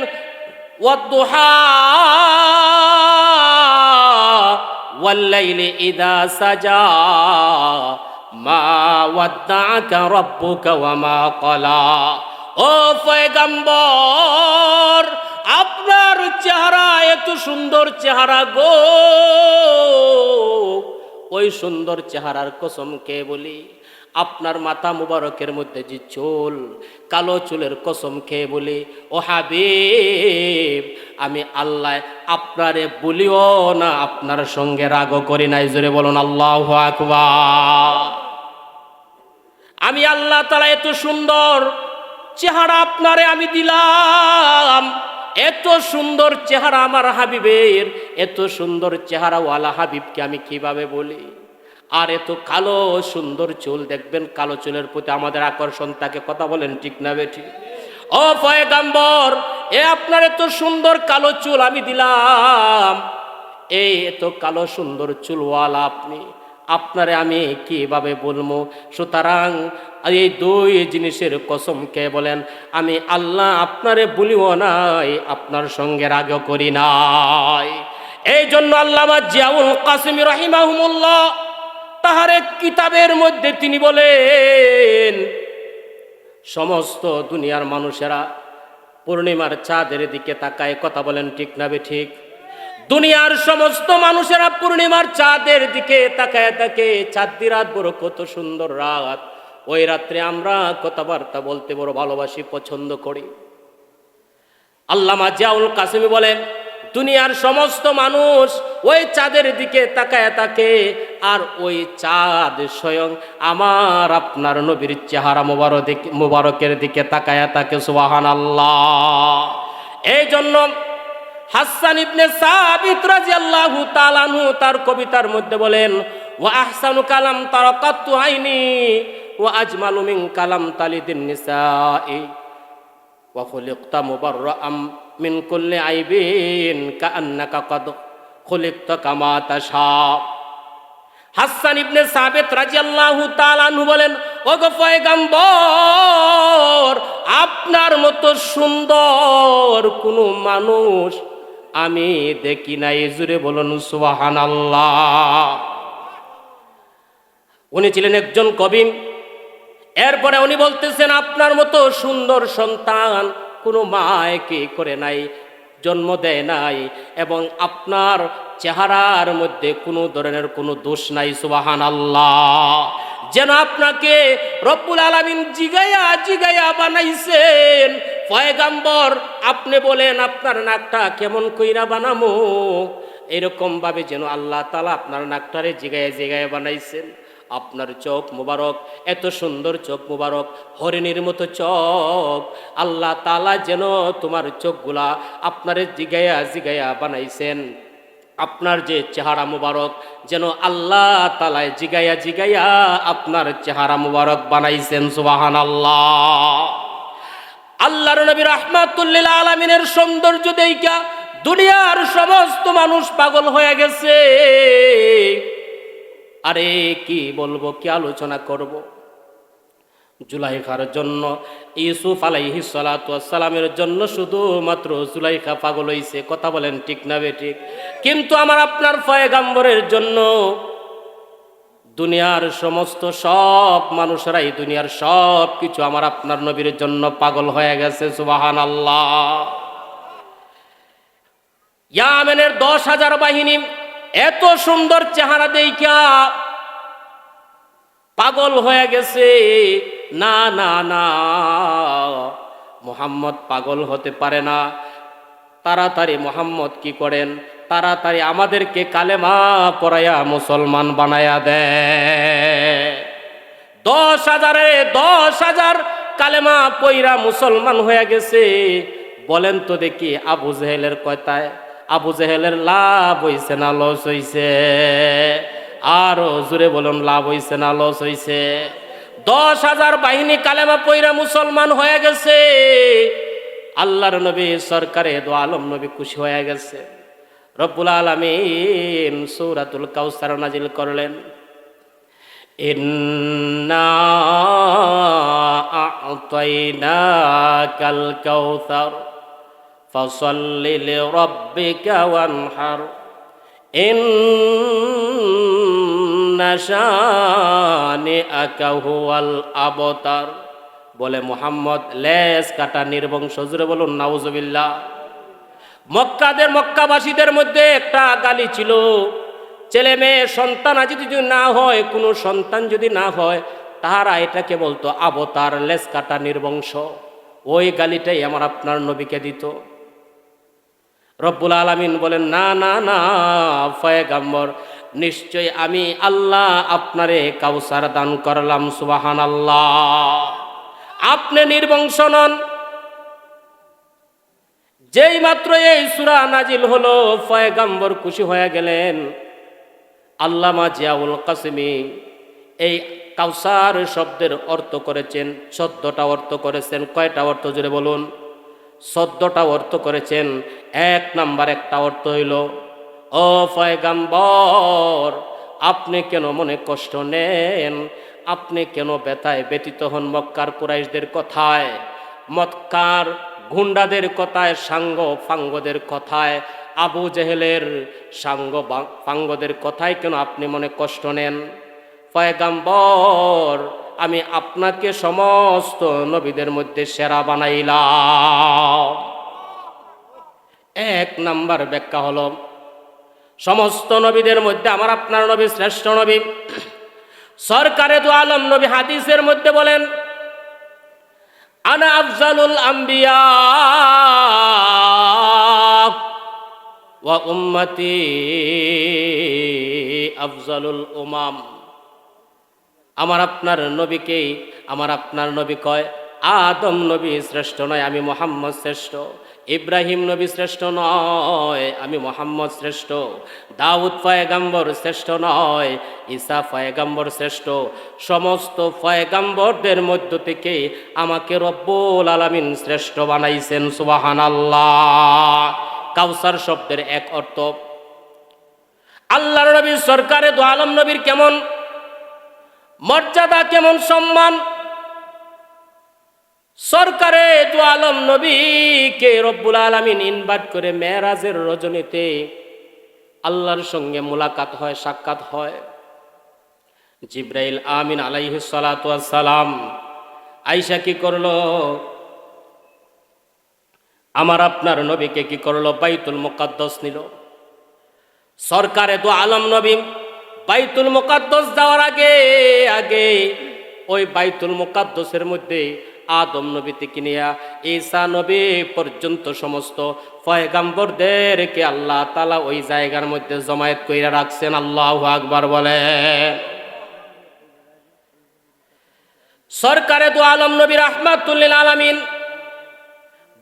A: ওয়াদ্দুহা ওয়াল্লাইলি ইযা সাজা মা ওয়াদ্দাআকা রাব্বুকা ওয়া মা ক্বালা। ও পয়গম্বর আপনার চেহারা এত সুন্দর চেহারা গো, ওই সুন্দর চেহারার কসম কে বলি, আপনার মাথা মুবারকের মধ্যে যে চুল, কালো চুলের কসম খেয়ে বলি, ও হাবিব আমি আল্লাহ আপনারে বলিও না আপনার সঙ্গে রাগও করি নাই। জোরে বলুন আল্লাহু আকবার। আমি আল্লাহ তাআলা এত সুন্দর চেহারা আপনারে আমি দিলাম, এত সুন্দর চেহারা আমার হাবিবের, এত সুন্দর চেহারাওয়ালা হাবিবকে আমি কিভাবে বলি? আর এত কালো সুন্দর চুল, দেখবেন কালো চুলের প্রতি আমাদের আকর্ষণ থাকে, কথা বলেন ঠিক না বেঠিক? ও পয়গম্বর এ আপনার এত সুন্দর কালো চুল আমি দিলাম, এই এত কালো সুন্দর চুলওয়ালা আপনি, আপনারে আমি কিভাবে বলবো? সুতরাং এই দুই জিনিসের কসম কে বলেন, আমি আল্লাহ আপনারে বলিও নাই, আপনার সঙ্গে রাগও করি নাই। এই জন্য আল্লামা জিয়াউল কাসিমি রাহিমাহুমুল্লাহ তাহার এক কিতাবের মধ্যে তিনি বলেন, সমস্ত দুনিয়ার মানুষেরা পূর্ণিমার চাঁদের দিকে তাকায়, কথা বলেন ঠিক না ঠিক? দুনিয়ার সমস্ত মানুষেরা পূর্ণিমার চাঁদের দিকে তাকায় থাকে, চাঁদনি রাত বড় কত সুন্দর রাত, ওই রাত্রে আমরা কথাবার্তা বলতে বড় ভালোবাসি, পছন্দ করি। আল্লামা জিয়াউল কাসিমি বলেন, দুনিয়ার সমস্ত মানুষ ওই চাঁদের দিকে তাকায় থাকে, আর ওই চাঁদ স্বয়ং আমার আপনার নবীর চেহারা মুবারকের দিকে তাকায় থাকে। সুবহানাল্লাহ। এই জন্য হাসান ইবনে সাবিত রাদিয়াল্লাহু তাআলা আনহু তার কবিতার মধ্যে বলেন, ওয়া আহসানু কালাম তারাকাতু আইনি ওয়া আজমালু মিন কালাম তালিদিন নিসাই ওয়া খুলিকতা মুবাররাআম মিন কুল্লি আইবিন কাআন্নাকা কাদ খুলিকতা কামা তাশা। হাসান ইবনে সাবিত রাদিয়াল্লাহু তাআলা আনহু বলেন, ওগো পয়গম্বর, আপনার মতো সুন্দর কোনো মানুষ আমি দেখি নাই। জুড়ে বলুন সুবহানাল্লাহ। উনি ছিলেন একজন কবি। এরপরে উনি বলতেছেন, আপনার মতো সুন্দর সন্তান কোনো মায় কি করে নাই, জন্ম দেয় নাই, এবং আপনার চেহারার মধ্যে কোনো ধরনের কোনো দোষ নাই। সুবহানাল্লাহ। যেন আপনাকে রব্বুল আলামিন জিগায়া জিগায়া বানাইছেন। পয়গম্বর, আপনি বলেন আপনার নাকটা কেমন কইরা বানামো, এরকম ভাবে যেন আল্লাহ তাআলা আপনার নাকটারে জিগায়া জিগায়া বানাইছেন। আপনার চোখ মুবারক, এত সুন্দর চোখ মুবারক, হরিণীর মতো চোখ, আল্লাহ তাআলা যেন তোমার চোখগুলা আপনারে জিগায়া জিগায়া বানাইছেন। আপনার যে চেহারা মুবারক, যেন আল্লাহ তাআলা জিগায়া জিগায়া আপনার চেহারা মুবারক বানাইছেন। সুবহানাল্লাহ। আল্লাহর নবী রাহমাতুল লিল আলামিনের সৌন্দর্য দেইখা দুনিয়ার সমস্ত মানুষ পাগল হয়ে গেছে। আরে কি বলবো, কি আলোচনা করব? জুলাইখার জন্য, ইউসুফ আলাইহিস সালাতু ওয়াস সালামের জন্য শুধুমাত্র জুলাইখা পাগল হইছে, কথা বলেন ঠিক না ঠিক? কিন্তু আমার আপনার পয়গম্বরের জন্য দুনিয়ার সমস্ত সব মানুষরাই, দুনিয়ার সব কিছু আমার আপনার নবীর জন্য পাগল হয়ে গেছে। সুবহানাল্লাহ। ইয়ামেনের 10,000 বাহিনী এত সুন্দর চেহারা দেইখা পাগল হয়ে গেছে। না না না, মুহাম্মদ পাগল হতে পারে না। তাড়াতাড়ি মুহাম্মদ কি করেন, তাড়াতাড়ি আমাদেরকে কালেমা পড়াইয়া মুসলমান বানায়া দেয়। 10,000 কালেমা পইরা মুসলমান হয়ে গেছে। বলেন তো দেখি, আবু জেহেলের কথায় আবু জেহেলের লাভ হইছে না লস হইছে? আরো জোরে বলুন, লাভ হইছে না লস হইছে? 10,000 বাহিনী কালেমা পইরা মুসলমান হয়ে গেছে। আল্লাহর নবী সরকারে দো আলম নবী খুশি হয়ে গেছে। রব্বুল আলামিন সূরাতুল কাউসার নাজিল করলেন, ইন্না আ'তাইনাকাল কাউসার ফাসাল্লি লিরাব্বিকা ওয়ানহার ইন্না শানিআকা হুয়াল আবতার। বলে মুহাম্মদ লেজ কাটা নির্বংশ। জোরে বলুন নাউজুবিল্লাহ। মক্কাবাসীদের মধ্যে একটা গালি ছিল, ছেলে মেয়ে সন্তান যদি না হয়, কোনো সন্তান যদি না হয়, তাহারা এটাকে বলতো আবতার, লেজ কাটা নির্বংশ। ওই গালিটাই আমার আপনার নবীকে দিত। রব্বুল আলামিন বলেন, না না না পয়গম্বর, নিশ্চয় আমি আল্লাহ আপনারে কাউসার দান করলাম। সুবহানাল্লাহ। আপনি নির্বংশ নন। যেই মাত্র এই সূরা নাজিল হলো, পয়গম্বর খুশি হয়ে গেলেন। আল্লামা জিয়াউল কাসিমি এই কাউসার শব্দের অর্থ করেছেন 14টা অর্থ করেছেন। কয়টা অর্থ জুড়ে বলুন? 14টা অর্থ করেছেন। 1 নাম্বার একটা অর্থ হইল, ও পয়গম্বর, আপনি কেন মনে কষ্ট নেন? আপনি কেন ব্যথায় ব্যতীত হন মক্কার কুরাইশদের কথায়, মক্কার গুন্ডাদের কথায়, সাঙ্গ ফাঙ্গদের কথায়, আবু জেহেলের সাঙ্গ ফাঙ্গদের কথায় কেন আপনি মনে কষ্ট নেন? পয়গাম্বর, আমি আপনাকে সমস্ত নবীদের মধ্যে সেরা বানাইলাম। এক নাম্বার ব্যাখ্যা হলো, সমস্ত নবীদের মধ্যে আমার আপনার নবী শ্রেষ্ঠ নবী। সরকারে দু আলম নবী হাদিসের মধ্যে বলেন, আনা আফজালুল আম্বিয়া ওয়া উম্মতি আফজালুল উমাম। আমার আপনার নবীকে, আমার আপনার নবী কয়, আদম নবী শ্রেষ্ঠ নয়, আমি মুহাম্মদ শ্রেষ্ঠ। ইব্রাহিম নবী শ্রেষ্ঠ নয়, আমি মুহাম্মদ শ্রেষ্ঠ। দাউদ পয়গাম্বর শ্রেষ্ঠ নয়, ঈসা পয়গাম্বর শ্রেষ্ঠ। সমস্ত পয়গাম্বরদের মধ্য থেকে আমাকে রব্বুল আলামিন শ্রেষ্ঠ বানাইছেন। সুবহানাল্লাহ। কাউসার শব্দের এক অর্থ, আল্লাহর নবী সরকারে দু আলম নবীর কেমন মর্যাদা, কেমন সম্মান। সরকারে দু আলম নবীকে রব্বুল আলামিন ইনভাইট করে মেরাজের রজনীতে আল্লাহর সঙ্গে মুলাকাত হয়, সাক্ষাৎ হয়। জিব্রাইল আমিন আলাইহিস সালাতু ওয়াস সালাম আয়েশা কি করলো? আমার আপনার নবীকে কি করলো? বাইতুল মুকাদ্দাস নিল। সরকারে দু আলম নবী বাইতুল মুকাদ্দাস যাওয়ার আগে আগে ওই বাইতুল মুকাদ্দাসের মধ্যে আদম নবী থেকে নিয়া ঈসা নবী পর্যন্ত সমস্ত পয়গাম্বরদেরকে আল্লাহ তাআলা ওই জায়গার মধ্যে জমায়েত কইরা রাখছেন। আল্লাহু আকবার বলে। সরকারে দু আলম নবী রাহমাতুল লিল আলামিন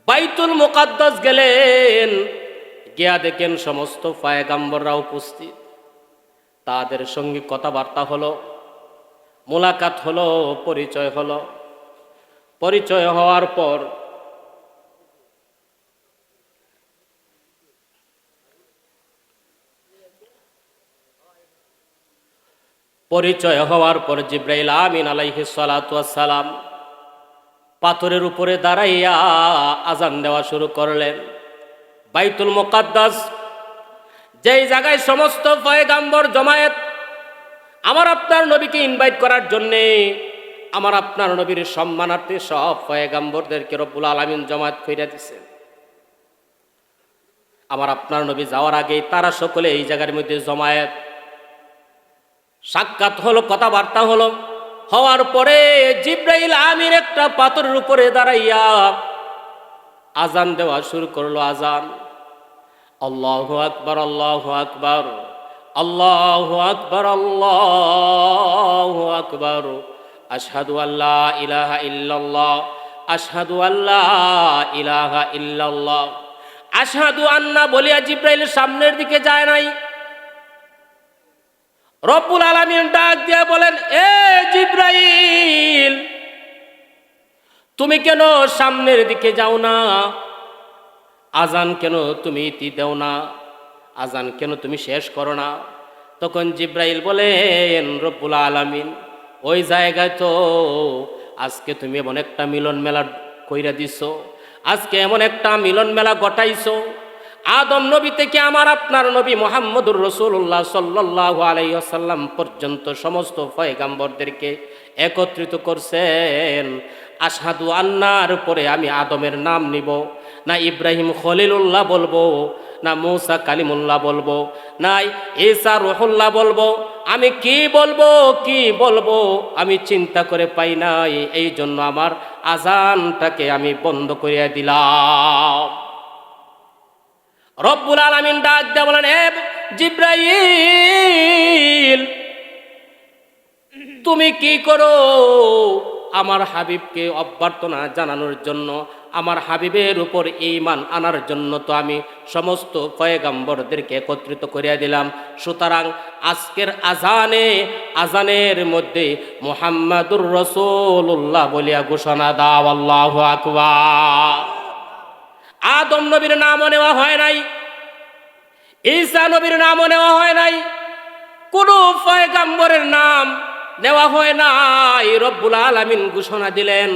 A: বাইতুল মুকাদ্দাস গেলেন, গিয়া দেখেন সমস্ত পয়গাম্বররা উপস্থিত। তাদের সঙ্গে কথাবার্তা হলো, মুলাকাত হলো, পরিচয় হলো। পরিচয় হওয়ার পর জিব্রাইল আমিন আলাইহিস সালাতু ওয়াস সালাম পাথরের উপরে দাঁড়াইয়া আজান দেওয়া শুরু করলেন। বাইতুল মুকাদ্দাস যেই জায়গায় সমস্ত পয়গাম্বর জমায়েত আমার আপনার নবীকে ইনভাইট করার জন্যে, আমার আপনার নবীর সম্মানার্থে সব পয়গাম্বরদেরকে রব্বুল আলামিন জমায়েত কইরা দিয়েছেন। আমার আপনার নবী যাওয়ার আগেই তারা সকলে এই জায়গার মধ্যে জমায়েত, সাক্ষাৎ হলো, কথাবার্তা হলো। হওয়ার পরে জিব্রাইল আমিন একটা পাথরের উপরে দাঁড়াইয়া আজান দেওয়া শুরু করলো। আজান, আল্লাহু আকবার, আল্লাহু আকবার, আল্লাহু আকবার, আল্লাহু আকবার, আশহাদু আল্লা ইলাহা ইল্লাল্লাহ, আশহাদু আল্লা ইলাহা ইল্লাল্লাহ। আশহাদু আন্না বলিয়া জিব্রাইল সামনের দিকে যায় নাই। রব্বুল আলামিন ডাক দিয়ে বলেন, এ জিব্রাইল, তুমি কেন সামনের দিকে যাও না? আজান কেন তুমি ইতি দেও না? আজান কেন তুমি শেষ করো না? তখন জিব্রাইল বলেন, রব্বুল আলামিন, ওই জায়গায় তো আজকে তুমি এমন একটা মিলন মেলা কইরা দিছো, আজকে এমন একটা মিলন মেলা ঘটাইছো। আদম নবী থেকে আমার আপনার নবী মুহাম্মদুর রাসূলুল্লাহ সাল্লাল্লাহু আলাইহি ওয়াসাল্লাম পর্যন্ত সমস্ত পয়গাম্বরদেরকে একত্রিত করছেন। আশহাদু আন্নার পরে আমি আদমের নাম নিব না, ইব্রাহিম খলিলুল্লাহ বলবো না, মূসা কালিমুল্লাহ বলবো না, ঈসা রূহুল্লাহ বলবো? আমি কি বলবো কি বলবো আমি চিন্তা করে পাই নাই। এই জন্য আমার আজানটাকে আমি বন্ধ করে দিলাম। রব্বুল আলামিন ডাক দিয়ে বলেন, হে জিব্রাইল, তুমি কি করো? আমার হাবিবকে অভ্যর্থনা জানানোর জন্য, আমার হাবিবের উপর ঈমান আনার জন্য তো আমি সমস্ত পয়গাম্বরদেরকে একত্রিত করিয়া দিলাম। সুতরাং আজকের আজানের মধ্যে মুহাম্মাদুর রাসূলুল্লাহ বলিয়া ঘোষণা দাও। আল্লাহু আকবার। আদম নবীর নামও নেওয়া হয় নাই, ঈসা নবীর নামও নেওয়া হয় নাই, কোন পয়গম্বরের নাম নেওয়া হয় নাই। রব্বুল আলামিন ঘোষণা দিলেন,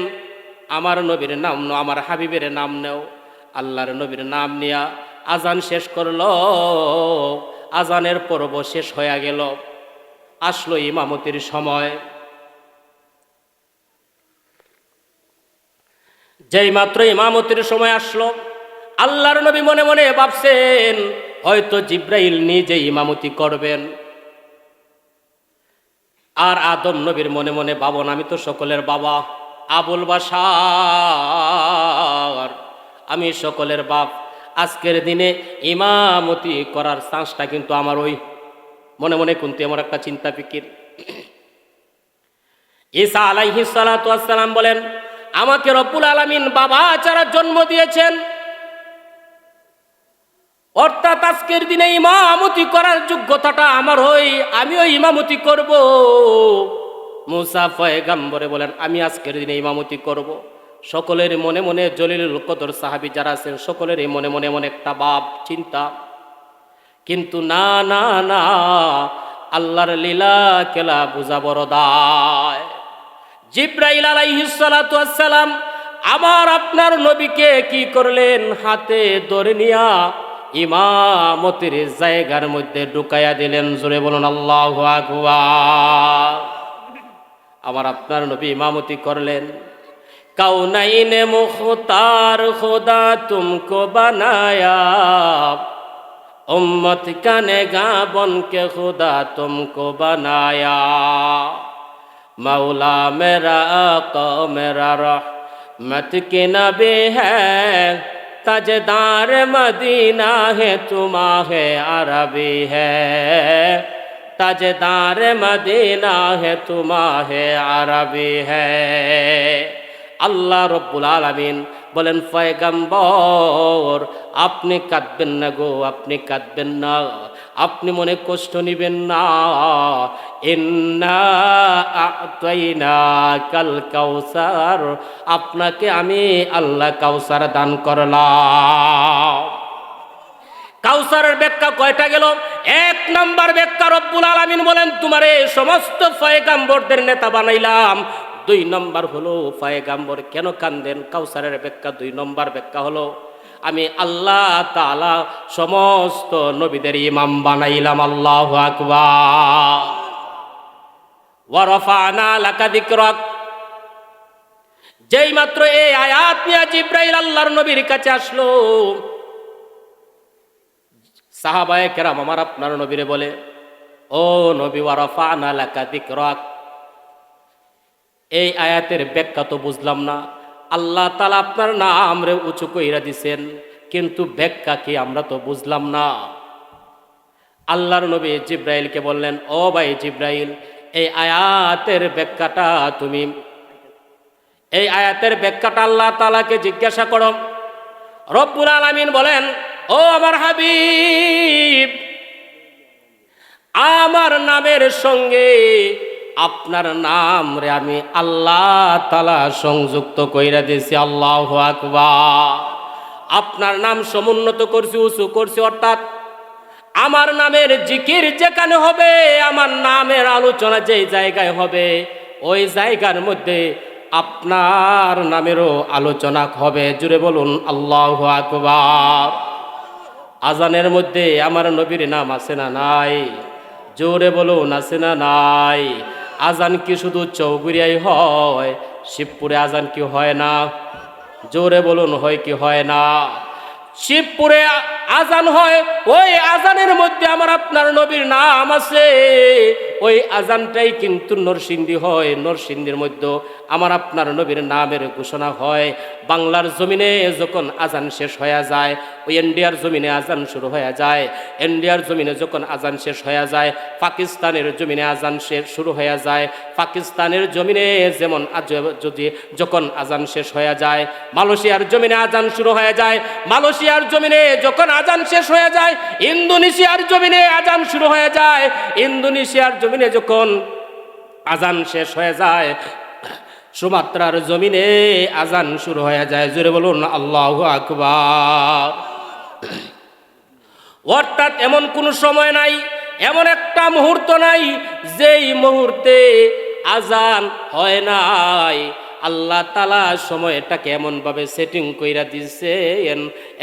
A: আমার নবীর নাম নাও, আমার হাবিবের নাম নেও। আল্লাহর নবীর নাম নিয়া আজান শেষ করলো। আজানের পর্ব শেষ হয়ে গেল, আসলো ইমামতির সময়। যেই মাত্র ইমামতির সময় আসলো, আল্লাহর নবী মনে মনে ভাবছেন হয়তো জিব্রাইল নিজে ইমামতি করবেন। আর আদম নবীর মনে মনে ভাবন, আমি তো সকলের বাবা, আবুল বাশার, আমি সকলের বাপ, আজকের দিনে ইমামতি করার চান্সটা কিন্তু আমার। ওই মনে মনে কিন্তু আমার একটা চিন্তা ফিকির। ঈসা আলাইহিস সালাতু ওয়াস সালাম বলেন, আমাকে রব্বুল আলামিন বাবা ছাড়া জন্ম দিয়েছেন, অর্থাৎ আজকের দিনে ইমামতি করার যোগ্যতাটা আমার, আমিও ইমামতি করব। মুসা পয়গম্বরে বলেন, আমি আজকের দিনে ইমামতি করব। সকলের মনে মনে, জলিলুল কদর সাহাবী যারা আছেন সকলেরই মনে মনে এমন একটা ভাব চিন্তা। কিন্তু না না না, আল্লাহর লীলা খেলা বুঝা বড় দায়। জিব্রাইল আলাইহিস সালাতু ওয়াস সালাম আমার আপনার নবীকে কি করলেন, হাতে ধরে নিয়া ইমামতির জায়গার মধ্যে ঢুকাইয়া দিলেন। জোরে বলুন আল্লাহু আকবার। আমার আপনার নবী ইমামতি করলেন। কাউনাইনে মুখতার খোদা তুমকো বানায়া, উম্মত কানে গা বনকে খুদা তুমকো বানায়া, मौला मेरा आका मेरा रहमत के नबी है, ताजदार मदीना है तुम्हारे अरबी है, ताजदार मदीना है तुम्हारे अरबी है। আল্লাহ রব্বুল আলামিন বলেন, পয়গম্বর আপনি কাঁদবেন না গো, আপনি কাঁদবেন না, আপনি মনে কষ্ট নিবেন না। ইন্না আ'তাইনাকাল কাউসার, আপনাকে আমি আল্লাহ কাউসার দান করলাম। কাউসারের ব্যাখ্যা কয়টা গেল? এক নাম্বার ব্যাখ্যা, রব্বুল আলামিন বলেন তোমারে সমস্ত পয়গম্বরদের নেতা বানাইলাম। দুই নম্বর হলো পয়গম্বর কেন কান্দেন, কাউসারের ব্যাখ্যা দুই নম্বর ব্যাখ্যা হলো, আমি আল্লাহ তাআলা সমস্ত নবীদের ইমাম বানাইলাম। আল্লাহু আকবার। ওয়া রাফা'না লাকা যিকরাক, যেই মাত্র এই আয়াত নিয়ে জিব্রাইল আল্লাহর নবীর কাছে আসলো, সাহাবায়ে কেরাম আমার আপনার নবীরে বলে, ও নবী, ওয়া রাফা'না লাকা যিকরাক, এই আয়াতের ব্যাখ্যা তো বুঝলাম না। আল্লাহ তাআলা আপনার নাম রে উঁচু কইরা দিছেন, কিন্তু ব্যাখ্যা কি আমরা তো বুঝলাম না। আল্লাহর নবী জিব্রাইলকে বললেন, ও ভাই জিব্রাইল, এই আয়াতের ব্যাখ্যাটা তুমি, এই আয়াতের ব্যাখ্যাটা আল্লাহ তাআলাকে জিজ্ঞাসা করো। রব্বুল আলামিন বলেন, ও আমার হাবিব, আমার নামের সঙ্গে আপনার নাম রে আমি আল্লাহ তাআলা সংযুক্ত কইরা দিয়েছি। আল্লাহু আকবার। আপনার নাম সমুন্নত করছি, উঁচু করছি, অর্থাৎ আমার নামের জিকির যেখানে হবে, আমার নামের আলোচনা যেই জায়গায় হবে, ওই জায়গার মধ্যে আপনার নামেরও আলোচনা হবে। জুড়ে বলুন আল্লাহু আকবার। আজানের মধ্যে আমার নবীর নাম আছে না নাই? জোরে বলুন আছে না নাই? আজান কি শুধু চৌগুড়িয়ায় হয়? শিবপুরে আজান কি হয় না? জোরে বলুন হয় কি হয় না? শিবপুরে আজান হয়, ওই আজানের মধ্যে আমার আপনার নবীর নাম আছে। ওই আজানটাই কিন্তু নরসিংদী হয়, নরসিংদীর মধ্যে আমার আপনার নবীর নামের ঘোষণা হয়। বাংলার জমিনে যখন আজান শেষ হয়ে যায়, ওই ইন্ডিয়ার জমিনে আজান শুরু হয়ে যায়। ইন্ডিয়ার জমিনে যখন আজান শেষ হয়ে যায়, পাকিস্তানের জমিনে আজান শুরু হয়ে যায়। পাকিস্তানের জমিনে যেমন যদি যখন আজান শেষ হয়ে যায়, মালয়েশিয়ার জমিনে আজান শুরু হয়ে যায়। মালয়েশিয়ার জমিনে যখন আজান শেষ হয়ে যায়, ইন্দোনেশিয়ার জমিনে আজান শুরু হয়ে যায়। ইন্দোনেশিয়ার জমিনে যখন আজান শেষ হয়ে যায়, সুমাত্রার জমিনে আজান শুরু হয়ে যায়। জোরে বলুন আল্লাহু আকবার। অর্থাৎ এমন কোন সময় নাই, এমন একটা একটা মুহূর্ত নাই যেই মুহূর্তে আজান হয় নাই। আল্লাহ তাআলা সময়টাকে এমনভাবে সেটিং কইরা দিছেন,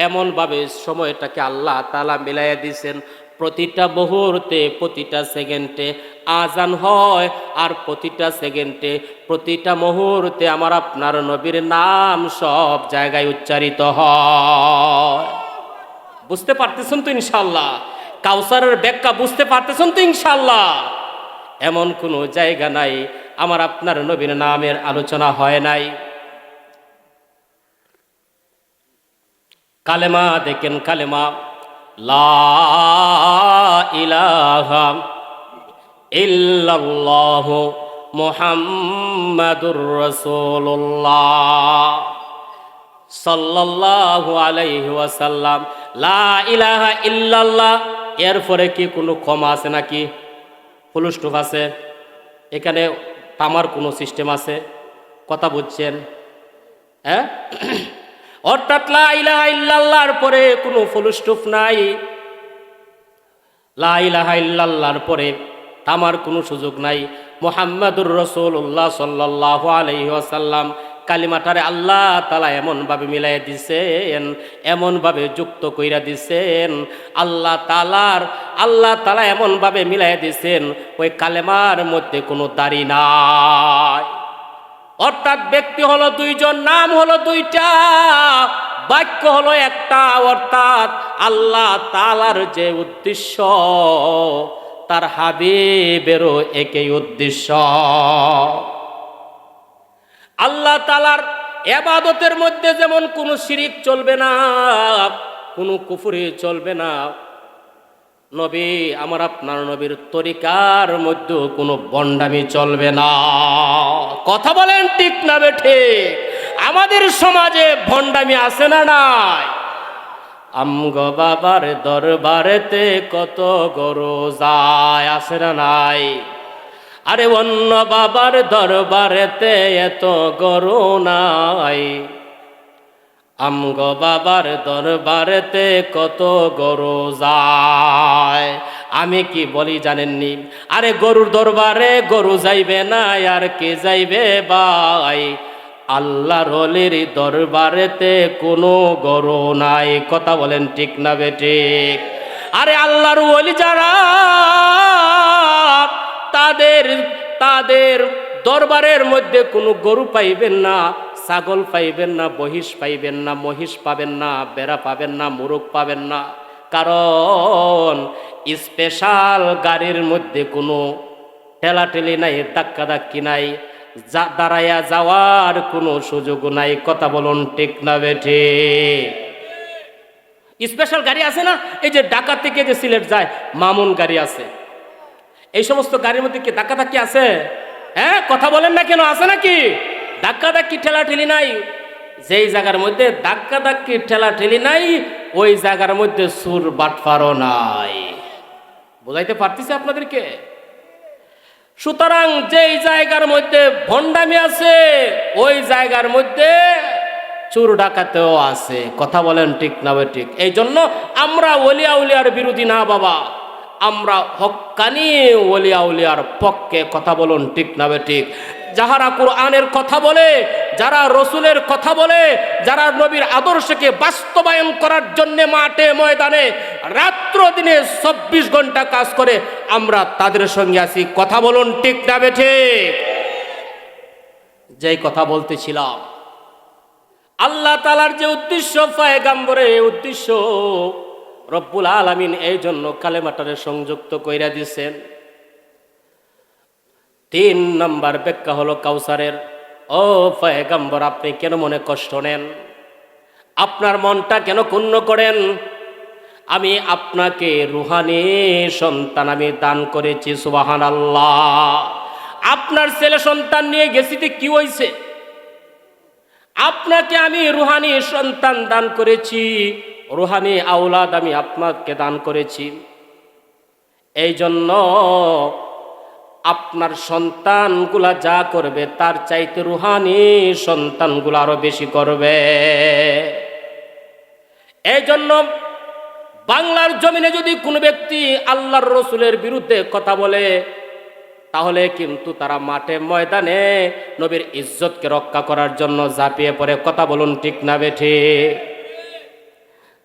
A: এমনভাবে সময়টাকে আল্লাহ তাআলা মিলাইয়া দিছেন, প্রতিটা মুহূর্তে প্রতিটা সেকেন্ডে আজান হয়, আর প্রতিটা সেকেন্ডে প্রতিটা মুহূর্তে আমার আপনার নবীর নাম সব জায়গায় উচ্চারিত হয়। বুঝতে পারতেছেন তো ইনশাআল্লাহ? কাউসারের ব্যাখ্যা বুঝতে পারতেছেন তো ইনশাআল্লাহ? এমন কোনো জায়গা নাই আমার আপনার নবীর নামের আলোচনা হয় নাই। কালেমা দেখেন, কালেমা লা ইলাহা ইল্লাল্লাহু মুহাম্মাদুর রাসূলুল্লাহ সাল্লাল্লাহু আলাইহি ওয়াসাল্লাম। লা ইলাহা ইল্লাল্লাহ, এরপরে কি কোনো কমা আছে নাকি? ফুল স্টপ আছে? এখানে তামার কোনো সিস্টেম আছে? কথা বুঝছেন? হ্যাঁ, অর্থাৎ লা ইলাহা ইল্লাল্লাহর পরে কোনো ফুল স্টপ নাই। লা ইলাহা ইল্লাল্লাহর পরে তামার কোনো সুযোগ নাই। মুহাম্মাদুর রাসূলুল্লাহ সাল্লাল্লাহু আলাইহি ওয়াসাল্লাম কালিমাটারে আল্লাহ তাআলা এমনভাবে মিলাই দিছেন, এমনভাবে যুক্ত কইরা দিছেন। আল্লাহ তাআলা এমনভাবে মিলাই দিছেন, ওই কালেমার মধ্যে কোনো দাড়ি নাই। অর্থাৎ ব্যক্তি হলো দুইজন, নাম হলো দুইটা, বাক্য হলো একটা। অর্থাৎ আল্লাহ তাআলার যে উদ্দেশ্য, তার হাবিবেরও একই উদ্দেশ্য। আল্লাহ তাআলার ইবাদতের মধ্যে যেমন কোনো শিরিক চলবে না, কোনো কুফরি চলবে না, নবী আমার আপনার নবীর তরিকার মধ্যে কোনো বন্ডামি চলবে না। কথা বলেন ঠিক না বেঠে? আমাদের সমাজে ভণ্ডামি আছে না নাই? আমগো বাবার দরবারেতে কত গরু যায়, আছে না নাই? আরে অন্য বাবার দরবারেতে এত গরু নাই, আমগো বাবার দরবারেতে কত গরু যায়। আমি কি বলি জানেননি? আরে গরুর দরবারে গরু যাইবে না, আর কে যাইবে ভাই? আল্লাহর ওলির দরবারেতে কোনো গরু নাই। কথা বলেন ঠিক না বেঠিক? আরে আল্লাহর ওলি যারা, তাদের দরবারের মধ্যে কোনো গরু পাইবেন না, ছাগল পাইবেন না, মহিষ পাবেন না, বেড়া পাবেন না, মোরগ পাবেন না। কারণ স্পেশাল গাড়ির মধ্যে কোনো ঠেলাঠেলি নাই, ধাক্কাধাক্কি নাই, দাঁড়াইয়া যাওয়ার কোনো সুযোগ নাই। কথা বলুন ঠিক না বেঠি? স্পেশাল গাড়ি আছে না, এই যে ঢাকা থেকে যে সিলেট যায় মামুন গাড়ি আছে, এই সমস্ত গাড়ির মধ্যে কি ধাক্কাধাক্কি আছে? হ্যাঁ, কথা বলেন না কেন? আছে নাকি? ধাক্কাধাক্কি ঠেলাঠেলি নাই। যেই জায়গার মধ্যে ধাক্কাধাক্কি ঠেলাঠেলি নাই, ওই জায়গার মধ্যে সুর বাটফারও নাই। বুঝাইতে পারতেছি আপনাদেরকে? সুতরাং যেই জায়গার মধ্যে ভণ্ডামি আছে, ওই জায়গার মধ্যে চোর ডাকাতেও আছে। কথা বলেন ঠিক না ঠিক? এই জন্য আমরা ওলিয়া উলিয়ার বিরোধী না বাবা, আমরা হক্কানি ওলিয়া উলিয়ার পক্ষে। কথা বলুন ঠিক না ঠিক? যাহারা কোরআনের কথা বলে, যারা রসুলের কথা বলে, যারা নবীর আদর্শকে বাস্তবায়ন করার জন্য মাঠে ময়দানে রাত্র দিনে 24 ঘন্টা কাজ করে, আমরা তাদের সঙ্গে আছি। কথা বলুন ঠিক না ঠিক? যেই কথা বলতেছিলাম, আল্লাহ তাআলার যে উদ্দেশ্য, পয়গম্বরের উদ্দেশ্য, রব্বুল আলামিন এই জন্য কালেমাটারে সংযুক্ত কইরা দিছেন। 3 নম্বর ব্যাখ্যা হলো কাউসারের। ও পয়গম্বর, আপনি কেন মনে কষ্ট নেন? আপনার মনটা কেন ক্ষুণ্ণ করেন? আমি আপনাকে রুহানি সন্তান আমি দান করেছি। সুবহানাল্লাহ। আপনার ছেলে সন্তান নিয়ে গেছিতে কি হইছে? আপনাকে আমি রুহানি সন্তান দান করেছি, রুহানি আওলাদ আমি আপনাকে দান করেছি। এই জন্য আপনার সন্তানগুলা যা করবে তার চাইতে রুহানি সন্তানগুলো আরো বেশি করবে। এই জন্য বাংলার জমিনে যদি কোনো ব্যক্তি আল্লাহর রসুলের বিরুদ্ধে কথা বলে, তাহলে কিন্তু তারা মাঠে ময়দানে নবীর ইজ্জতকে রক্ষা করার জন্য ঝাঁপিয়ে পড়ে। কথা বলুন ঠিক না বেঠিক?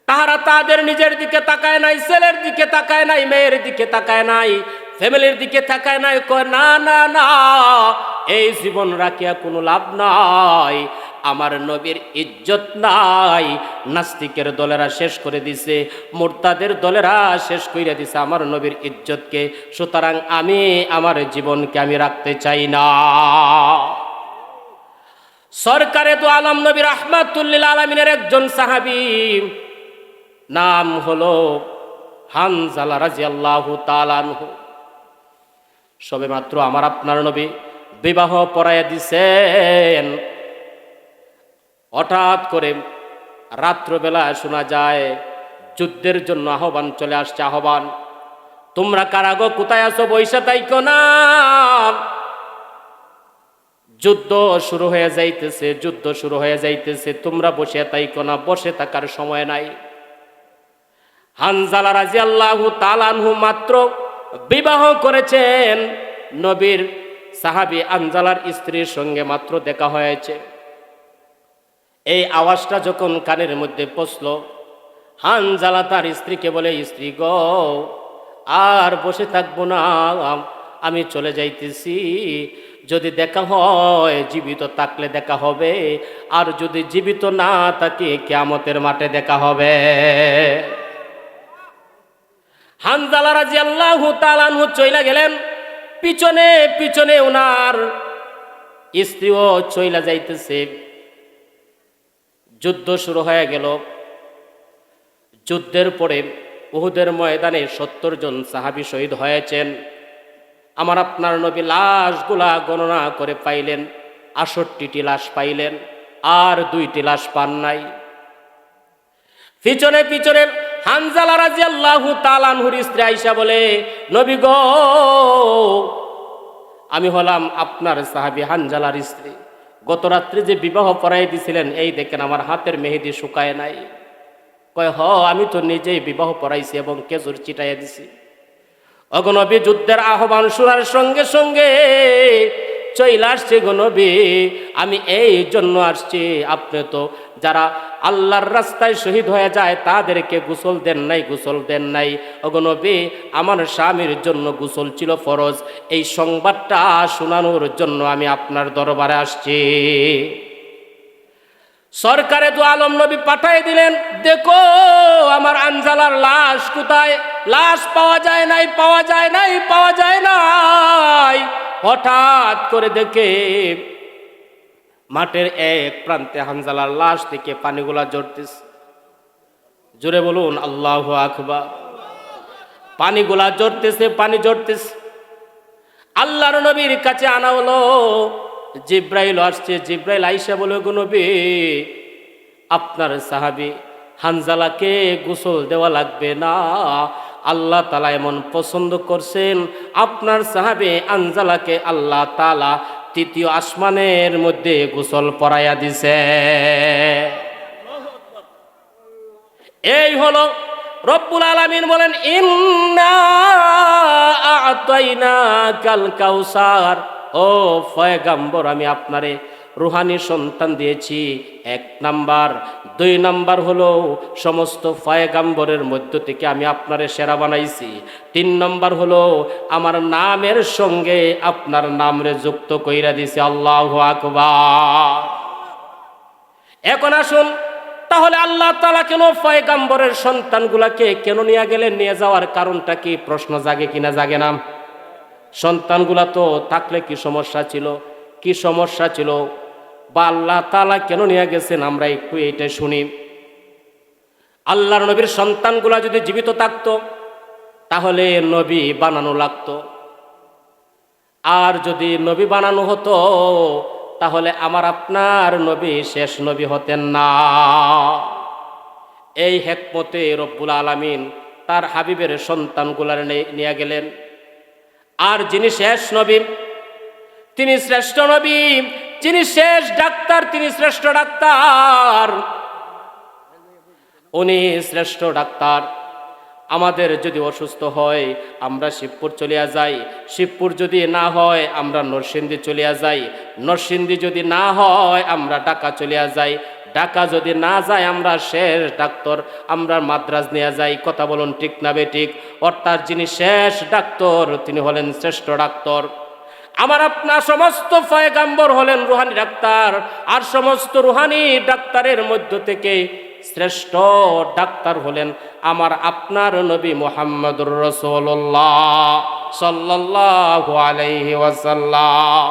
A: তাহারা তাদের নিজের দিকে তাকায় নাই, ছেলের দিকে তাকায় নাই, মেয়ের দিকে তাকায় নাই, ফ্যামিলির দিকে তাকায় নাই। কয় না না না, এই জীবন রাখিয়া কোনো লাভ নাই, আমার নবীর ইজ্জত নাই। নাস্তিকের দলেরা শেষ করে দিছে, মুরতাদের দলেরা শেষ কইরা দিছে আমার নবীর ইজ্জতকে। সুতরাং আমি আমার জীবনকে আমি রাখতে চাই না। সরকারে তো আলম নবী রাহমাতুল লিল আলামিনের একজন সাহাবী, নাম হলো হানজালা রাদিয়াল্লাহু তাআলা আনহু। সবেমাত্র আমার আপনার নবী বিবাহ পড়াইয়া দিছেন, হঠাৎ করে রাত্রবেলা শোনা যায় যুদ্ধের জন্য আহ্বান চলে আসছে। আহ্বান, তোমরা কারা গো, কোথায় আছো? বইসা তাইকো না, যুদ্ধ শুরু হয়ে যাইতেছে, যুদ্ধ শুরু হয়ে যাইতেছে, তোমরা বসে তাইকো না, বসে থাকার সময় নাই। হানজালা রাদিয়াল্লাহু তাআলা আনহু মাত্র বিবাহ করেছেন, নবীর সাহাবী হানজালার স্ত্রীর সঙ্গে মাত্র দেখা হয়েছে। এই আওয়াজটা যখন কানের মধ্যে পৌঁছল, হানজালা তার স্ত্রীকে বলে, স্ত্রী গো, আর বসে থাকবো না, আমি চলে যাইতেছি। যদি দেখা হয়, জীবিত থাকলে দেখা হবে, আর যদি জীবিত না থাকি কিয়ামতের মাঠে দেখা হবে। হানজালা রাদিয়াল্লাহু তাআলা আনহু চইলা গেলেন, পিছনে পিছনে ওনার স্ত্রীও চইলা যাইতেছে। যুদ্ধ শুরু হয়ে গেল। যুদ্ধের পরে উহুদের ময়দানে 70 জন সাহাবী শহীদ হয়েছেন। আমার আপনার নবী লাশগুলা গণনা করে পাইলেন 68টি লাশ পাইলেন, আর 2টি লাশ পান নাই। পিছনে পিছনে হানজালা রাদিয়াল্লাহু তাআলা আনহুর স্ত্রী আয়েশা বলে, নবী গো, আমি হলাম আপনার সাহাবী হানজালার স্ত্রী, গত রাত্রে যে বিবাহ পড়াই দিছিলেন, এই দেখেন আমার হাতের মেহেদি শুকায় নাই। কয়, হ, আমি তো নিজেই বিবাহ পড়াইছি এবং খেজুর চিটাইয়া দিছি। ওগো নবী, যুদ্ধের আহ্বান শোনার সঙ্গে সঙ্গে চইলা আসছে গো নবী, আমি এই জন্য আসছি, আপনি তো যারা আল্লাহর রাস্তায় শহীদ হয়ে যায় তাদেরকে গোসল দেন নাই, গোসল দেন নাই। ওগো নবী, আমার স্বামীর জন্য গোসল ছিল ফরজ, এই সংবাদটা শোনানোর জন্য আমি আপনার দরবারে আসছি। সরকারে দু আলম নবী পাঠাই দিলেন, দেখো আমার হানজালার লাশ কোথায়? লাশ পাওয়া যায় নাই, পাওয়া যায় নাই, পাওয়া যায় নাই। হঠাৎ করে দেখে মাঠের এক প্রান্তে হানজালার লাশ থেকে পানিগুলা ঝরতেছে। জোরে বলুন আল্লাহু আকবার। পানিগুলা ঝরতেছে, পানি ঝরতেছে। আল্লাহর নবীর কাছে আনা হলো। জিব্রাইল আসছে। জিব্রাইল আইসা বলে, গো নবী, আপনার সাহাবী হানজালাকে গোসল দেওয়া লাগবে না, আল্লাহ তাআলা এমন পছন্দ করছেন, আপনার সাহাবী হানজালাকে আল্লাহ তাআলা 3য় আসমানের মধ্যে গোসল পরাইয়া দিছে। এই হলো রব্বুল আলামিন বলেন, ইন্না আ'তাইনাকাল কাউসার, ও পয়গম্বর, আমি আপনারে রুহানি সন্তান দিয়েছি 1 নাম্বার। 2 নাম্বার হলো সমস্ত পয়গম্বরের মধ্য থেকে আমি আপনারে সেরা বানাইছি। 3 নাম্বার হলো আমার নামের সঙ্গে আপনার নামরে যুক্ত কইরা দিছি। আল্লাহু আকবার। এখন আসুন, তাহলে আল্লাহ তাআলা কেন পয়গম্বরের সন্তানগুলাকে কেন নিয়ে গেলেন? নিয়ে যাওয়ার কারণটা কি? প্রশ্ন জাগে কিনা জাগে না? সন্তানগুলা তো থাকলে কি সমস্যা ছিল? কি সমস্যা ছিল বা আল্লাহ তাআলা কেন নিয়ে গেছেন, আমরা একটু এইটা শুনি। আল্লাহর নবীর সন্তানগুলা যদি জীবিত থাকতো তাহলে নবী বানানো লাগতো, আর যদি নবী বানানো হতো তাহলে আমার আপনার নবী শেষ নবী হতেন না। এই হিকমতে রব্বুল আলামিন তার হাবিবের সন্তানগুলার নিয়ে গেলেন। আর যিনি শেষ নবী, তিনি শ্রেষ্ঠ নবী, যিনি শেষ ডাক্তার, তিনি শ্রেষ্ঠ ডাক্তার, উনি শ্রেষ্ঠ ডাক্তার। আমাদের যদি অসুস্থ হয় আমরা শিবপুর চলিয়া যাই, শিবপুর যদি না হয় আমরা নরসিংদী চলিয়া যাই, নরসিংদী যদি না হয় আমরা ঢাকা চলিয়া যাই, ঢাকা যদি না যায় আমরা শেষ ডাক্তার আমরা মাদ্রাজ নিয়ে যাই। কথা বলুন ঠিক না বেঠিক? অর্থাৎ যিনি শেষ ডাক্তার তিনি হলেন শ্রেষ্ঠ ডাক্তার। আমার আপনার সমস্ত পয়গাম্বর হলেন রুহানি ডাক্তার, আর সমস্ত রুহানি ডাক্তারের মধ্য থেকে শ্রেষ্ঠ ডাক্তার হলেন আমার আপনার নবী মুহাম্মদুর রাসূলুল্লাহ সাল্লাল্লাহু আলাইহি ওয়াসাল্লাম।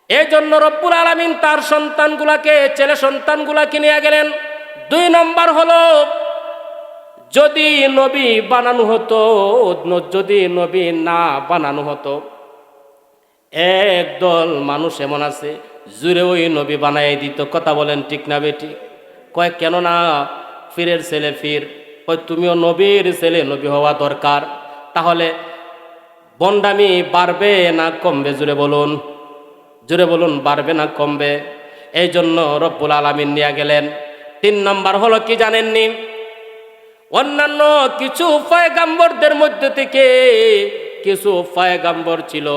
A: এই জন্য রব্বুল আলামিন তার সন্তানগুলাকে, ছেলে সন্তানগুলাকে নিয়ে গেলেন। 2 নম্বর হলো, যদি নবী বানানো হতো, যদি নবী না বানানো হতো, একদল মানুষ এমন আছে জুড়ে ওই নবী বানাই দিত। কথা বলেন ঠিক না বেঠিক? কয় কেন না, ফিরের ছেলে ফির, কয় তুমিও নবীর ছেলে, নবী হওয়া দরকার। তাহলে বন্ডামি বাড়বে না কমবে? জুড়ে বলুন, জুড়ে বলুন, বাড়বে না কমবে? এই জন্য রব্বুল আলামিন নিয়ে গেলেন। 3 নম্বর হলো কি জানেননি? অন্যান্য কিছু পয়গাম্বরদের মধ্যে থেকে কিছু পয়গাম্বর ছিল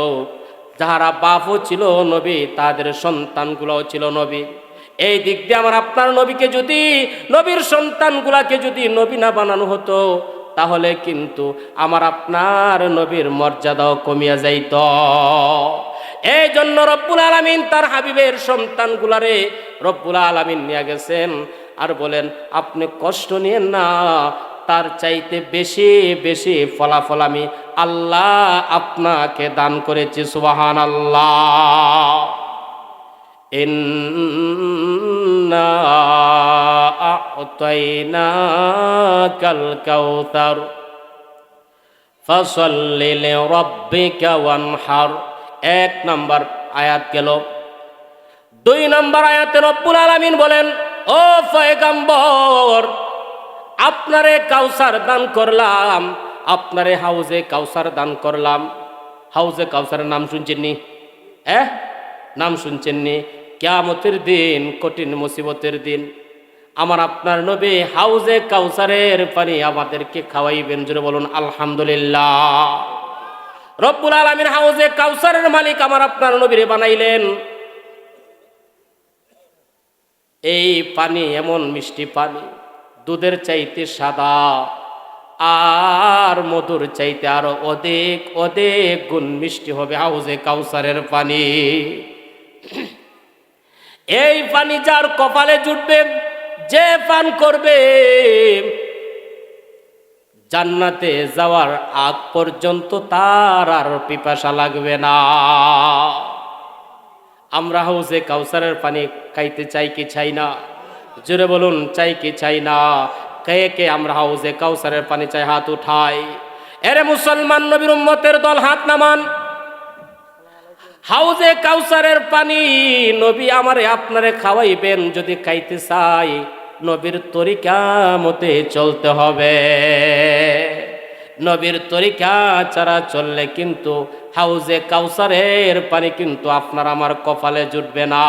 A: যাহারা বাপও ছিল নবী, তাদের সন্তানগুলোও ছিল নবী। এই দিক দিয়ে আমার আপনার নবীকে যদি, নবীর সন্তানগুলাকে যদি নবী না বানানো হতো, তাহলে কিন্তু আমার আপনার নবীর মর্যাদাও কমিয়া যাইত। এই জন্য রব্বুল আলামিন তার হাবিবের সন্তানগুলারে রব্বুল আলামিন নিয়ে গেছেন আর বলেন আপনি কষ্ট নিয়েন না, তার চাইতে বেশি বেশি ফলাফল আমি আল্লাহ আপনাকে দান করেছি। সুবহানাল্লাহ। ইন্না আ'তাইনাকাল কাউসার ফাসাল্লি লিরাব্বিকা ওয়ানহার। 1 নম্বর আয়াত গেল। 2 নম্বর আয়াতে রব্বুল আলামিন বলেন, ও পয়গম্বর, আপনারে কাউসার দান করলাম, আপনারে হাউজে কাউসার দান করলাম। হাউজে কাউসারের নাম শুনছেননি? নাম শুনছেননি? কিয়ামতের দিন, কঠিন মুসিবতের দিন আমার আপনার নবী হাউজে কাউসারের পানি আমাদেরকে খাওয়াইবেন। জোরে বলুন আলহামদুলিল্লাহ। রব্বুল আলামিন হাউজে কাউসারের মালিক আমার আপনার নবীরে বানাইলেন। এই পানি এমন মিষ্টি পানি, দুধের চাইতে সাদা আর মধুর চাইতে আরো অধিক অধিক গুণ মিষ্টি হবে হাউজে কাউসারের পানি। এই পানি যার কপালে জুটবে, যে পান করবে, জান্নাতে যাওয়ার আগ পর্যন্ত তার আর পিপাসা লাগবে না। আমরা হাউজে কাউসারের পানি খাইতে চাই কি চাই না? জোরে বলুন, চাই কি চাই না? কে কে আমরা হাউজে কাউসারের পানি চাই? হাত উঠাই। এরে মুসলমান নবীর উম্মতের দল, হাত নামান। হাউজে কাউসারের পানি নবী আমারে আপনারে খাওয়াইবেন। যদি খাইতে চাই নবীর তরিকা মতে চলতে হবে। নবীর তরিকা ছাড়া চললে কিন্তু হাউজে কাউসারের পানি কিন্তু আপনার আমার কপালে জুটবে না।